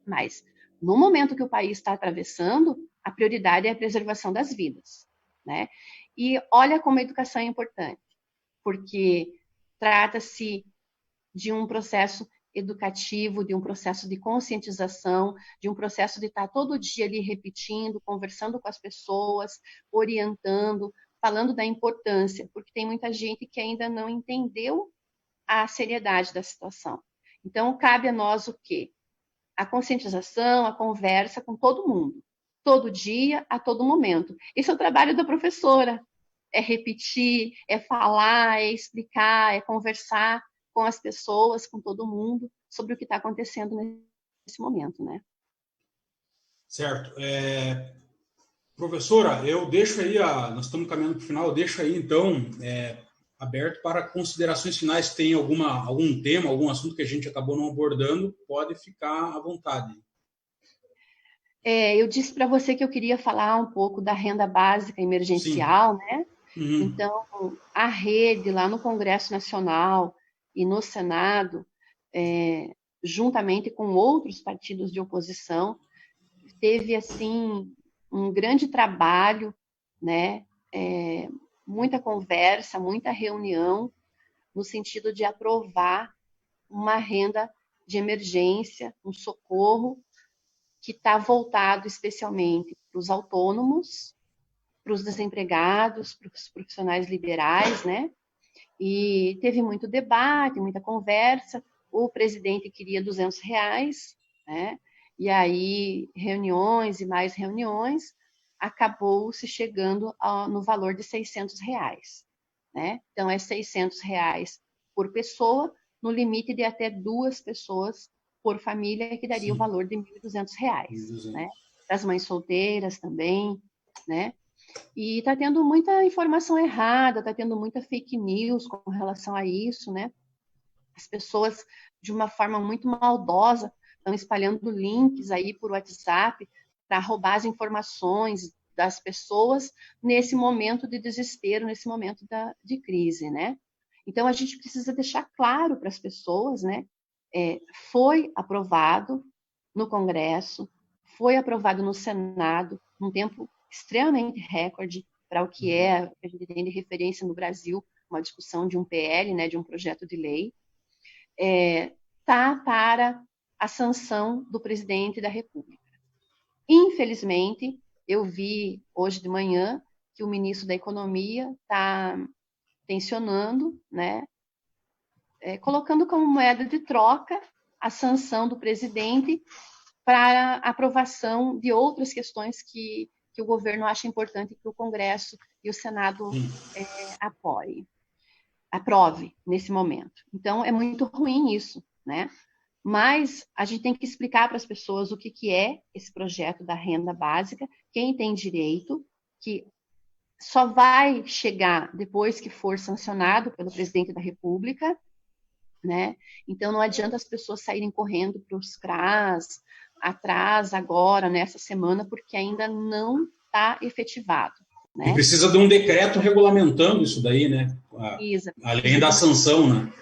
Mas, no momento que o país está atravessando, a prioridade é a preservação das vidas, né? E olha como a educação é importante, porque trata-se de um processo educativo, de um processo de conscientização, de um processo de estar todo dia ali repetindo, conversando com as pessoas, orientando, falando da importância, porque tem muita gente que ainda não entendeu a seriedade da situação. Então, cabe a nós o quê? A conscientização, a conversa com todo mundo, todo dia, a todo momento. Esse é o trabalho da professora, é repetir, é falar, é explicar, é conversar com as pessoas, com todo mundo, sobre o que está acontecendo nesse momento, né? Certo. Professora, eu deixo aí, nós estamos caminhando para o final, eu deixo aí, então, aberto para considerações finais. Tem algum tema, algum assunto que a gente acabou não abordando, pode ficar à vontade. Eu disse para você que eu queria falar um pouco da renda básica emergencial, Sim. né? Uhum. Então, a rede lá no Congresso Nacional e no Senado, juntamente com outros partidos de oposição, teve, assim, um grande trabalho, né? Muita conversa, muita reunião, no sentido de aprovar uma renda de emergência, um socorro, que está voltado especialmente para os autônomos, para os desempregados, para os profissionais liberais, né? E teve muito debate, muita conversa. O presidente queria R$200, né? E aí, reuniões e mais reuniões, acabou se chegando no valor de R$600, né? Então, é R$600 por pessoa, no limite de até 2 pessoas por família, que daria o valor de R$1.200, né? Para as mães solteiras também, né? E está tendo muita informação errada, está tendo muita fake news com relação a isso, né? As pessoas, de uma forma muito maldosa, estão espalhando links aí por WhatsApp para roubar as informações das pessoas nesse momento de desespero, nesse momento de crise, né? Então, a gente precisa deixar claro para as pessoas, né? Foi aprovado no Congresso, foi aprovado no Senado, num tempo extremamente recorde para o que a gente tem de referência no Brasil, uma discussão de um PL, né, de um projeto de lei, para a sanção do presidente da República. Infelizmente, eu vi hoje de manhã que o ministro da Economia está tensionando, né, colocando como moeda de troca a sanção do presidente para a aprovação de outras questões que o governo acha importante que o Congresso e o Senado aprove nesse momento. Então, é muito ruim isso, né? Mas a gente tem que explicar para as pessoas o que é esse projeto da renda básica, quem tem direito, que só vai chegar depois que for sancionado pelo presidente da República, né? Então, não adianta as pessoas saírem correndo para os CRAS atrás agora, nessa semana, porque ainda não está efetivado. Né? E precisa de um decreto regulamentando isso daí, né? Além da sanção, né?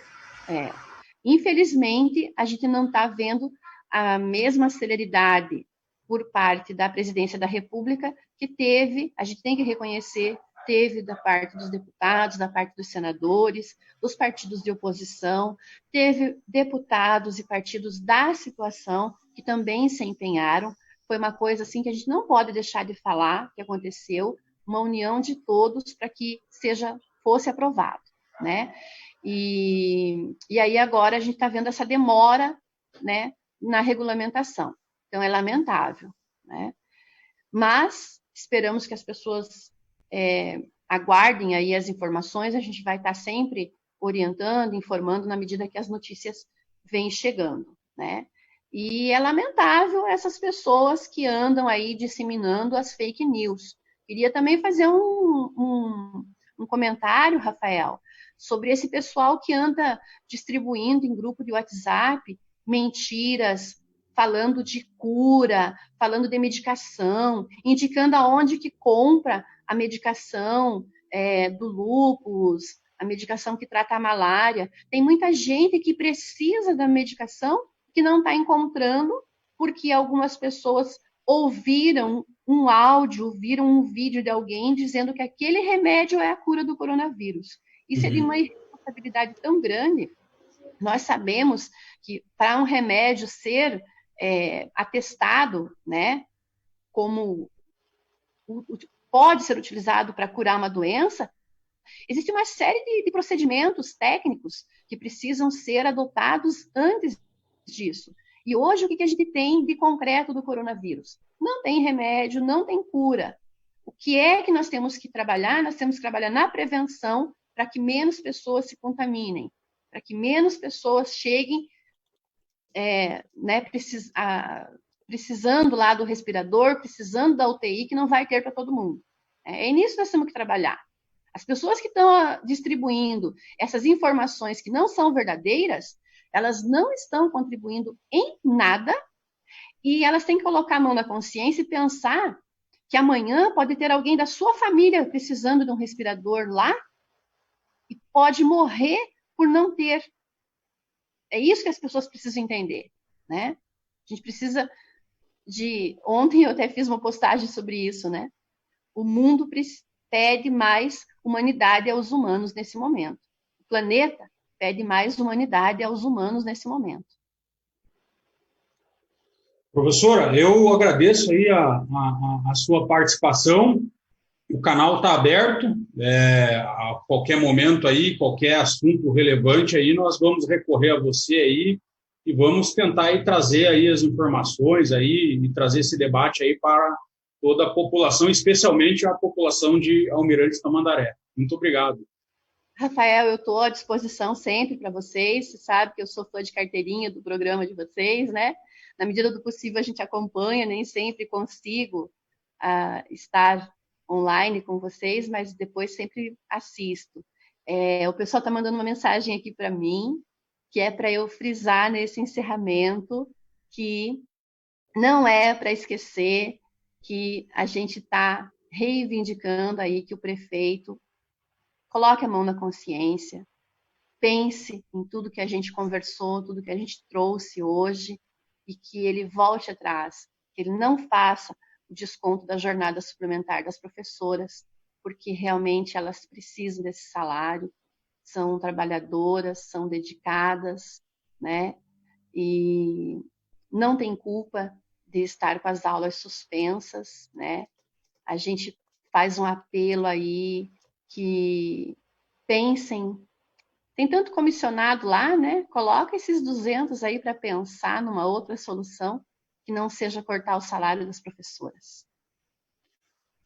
Infelizmente, a gente não está vendo a mesma celeridade por parte da presidência da República que teve, a gente tem que reconhecer, teve da parte dos deputados, da parte dos senadores, dos partidos de oposição, teve deputados e partidos da situação que também se empenharam, foi uma coisa assim que a gente não pode deixar de falar que aconteceu, uma união de todos para que fosse aprovado, né? E aí agora a gente está vendo essa demora, né, na regulamentação. Então é lamentável, né? Mas esperamos que as pessoas aguardem aí as informações, a gente vai estar sempre orientando, informando na medida que as notícias vêm chegando, né? E é lamentável essas pessoas que andam aí disseminando as fake news. Queria também fazer um comentário, Rafael, sobre esse pessoal que anda distribuindo em grupo de WhatsApp mentiras, falando de cura, falando de medicação, indicando aonde que compra a medicação do lúpus, a medicação que trata a malária. Tem muita gente que precisa da medicação que não está encontrando, porque algumas pessoas ouviram um áudio, viram um vídeo de alguém dizendo que aquele remédio é a cura do coronavírus. Isso é de uma irresponsabilidade tão grande. Nós sabemos que para um remédio ser atestado, né, como pode ser utilizado para curar uma doença, existe uma série de procedimentos técnicos que precisam ser adotados antes disso. E hoje, o que a gente tem de concreto do coronavírus? Não tem remédio, não tem cura. O que é que nós temos que trabalhar? Nós temos que trabalhar na prevenção para que menos pessoas se contaminem, para que menos pessoas cheguem precisando lá do respirador, precisando da UTI, que não vai ter para todo mundo. É nisso que nós temos que trabalhar. As pessoas que estão distribuindo essas informações que não são verdadeiras, elas não estão contribuindo em nada e elas têm que colocar a mão na consciência e pensar que amanhã pode ter alguém da sua família precisando de um respirador lá e pode morrer por não ter. É isso que as pessoas precisam entender, né? A gente precisa Ontem eu até fiz uma postagem sobre isso, né? O mundo pede mais humanidade aos humanos nesse momento. O planeta pede mais humanidade aos humanos nesse momento. Professora, eu agradeço aí a sua participação. O canal está aberto, a qualquer momento aí, qualquer assunto relevante aí, nós vamos recorrer a você aí e vamos tentar aí trazer aí as informações aí e trazer esse debate aí para toda a população, especialmente a população de Almirante Tamandaré. Muito obrigado. Rafael, eu estou à disposição sempre para vocês. Você sabe que eu sou fã de carteirinha do programa de vocês, né? Na medida do possível a gente acompanha, nem sempre consigo estar online com vocês, mas depois sempre assisto. O pessoal está mandando uma mensagem aqui para mim, que é para eu frisar nesse encerramento que não é para esquecer que a gente está reivindicando aí que o prefeito coloque a mão na consciência, pense em tudo que a gente conversou, tudo que a gente trouxe hoje e que ele volte atrás, que ele não faça o desconto da jornada suplementar das professoras, porque realmente elas precisam desse salário, são trabalhadoras, são dedicadas, né? E não tem culpa de estar com as aulas suspensas, né? A gente faz um apelo aí que pensem, tem tanto comissionado lá, né? Coloca esses 200 aí para pensar numa outra solução que não seja cortar o salário das professoras.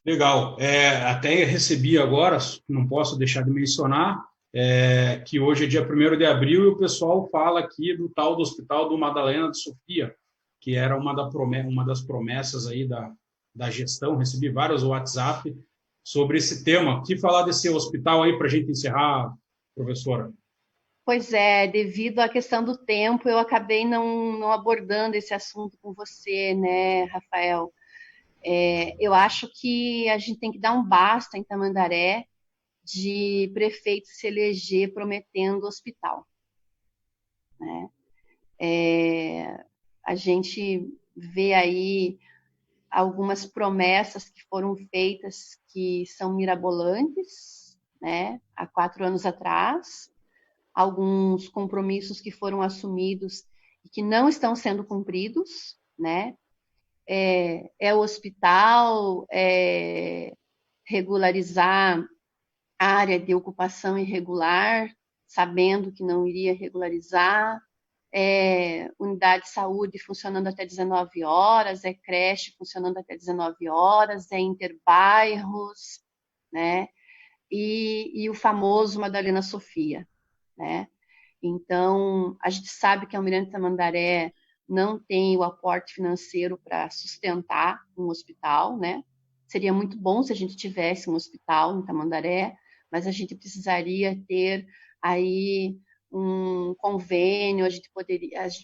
Legal. Até recebi agora, não posso deixar de mencionar, que hoje é dia 1º de abril e o pessoal fala aqui do tal do Hospital do Madalena de Sofia, que era uma das promessas aí da gestão. Recebi vários WhatsApp sobre esse tema. O que falar desse hospital aí para a gente encerrar, professora? Pois é, devido à questão do tempo, eu acabei não abordando esse assunto com você, né, Rafael? Eu acho que a gente tem que dar um basta em Tamandaré de prefeito se eleger prometendo hospital, né? A gente vê aí algumas promessas que foram feitas que são mirabolantes, né? Há 4 anos atrás, alguns compromissos que foram assumidos e que não estão sendo cumpridos, né? é o hospital, regularizar a área de ocupação irregular, sabendo que não iria regularizar, unidade de saúde funcionando até 19 horas, creche funcionando até 19 horas, interbairros, né? E o famoso Madalena Sofia, né? Então, a gente sabe que a Almirante Tamandaré não tem o aporte financeiro para sustentar um hospital, né? Seria muito bom se a gente tivesse um hospital em Tamandaré, mas a gente precisaria ter aí um convênio, a gente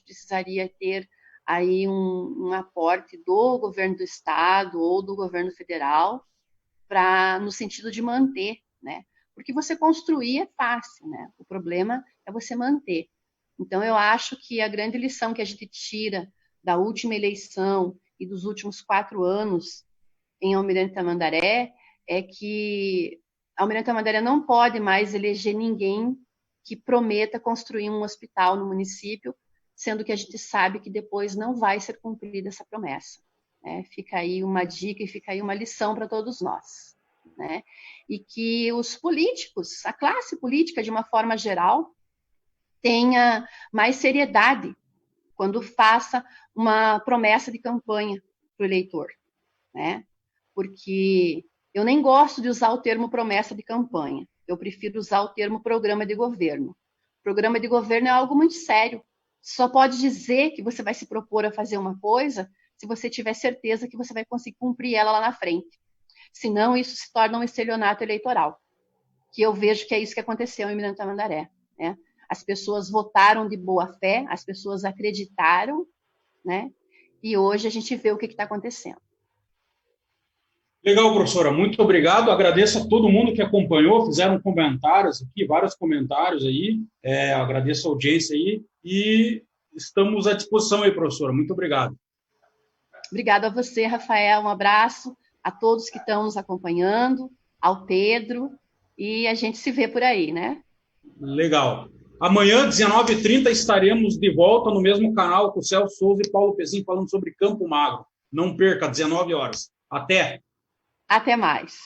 precisaria ter aí um aporte do governo do estado ou do governo federal no sentido de manter, né? Porque você construir é fácil, né? O problema é você manter. Então, eu acho que a grande lição que a gente tira da última eleição e dos últimos 4 anos em Almirante Tamandaré é que Almirante Tamandaré não pode mais eleger ninguém que prometa construir um hospital no município, sendo que a gente sabe que depois não vai ser cumprida essa promessa. Né? Fica aí uma dica e fica aí uma lição para todos nós. Né? E que os políticos, a classe política de uma forma geral, tenha mais seriedade quando faça uma promessa de campanha para o eleitor. Né? Porque eu nem gosto de usar o termo promessa de campanha, eu prefiro usar o termo programa de governo. Programa de governo é algo muito sério. Só pode dizer que você vai se propor a fazer uma coisa se você tiver certeza que você vai conseguir cumprir ela lá na frente. Senão, isso se torna um estelionato eleitoral, que eu vejo que é isso que aconteceu em Almirante Tamandaré. Né? As pessoas votaram de boa fé, as pessoas acreditaram, né? E hoje a gente vê o que está acontecendo. Legal, professora, muito obrigado. Agradeço a todo mundo que acompanhou, fizeram comentários aqui, vários comentários aí. Agradeço a audiência aí e estamos à disposição aí, professora. Muito obrigado. Obrigado a você, Rafael. Um abraço a todos que estão nos acompanhando, ao Pedro, e a gente se vê por aí, né? Legal. Amanhã, 19h30, estaremos de volta no mesmo canal com o Celso Souza e Paulo Pezin falando sobre Campo Magro. Não perca, 19 horas. Até! Até mais.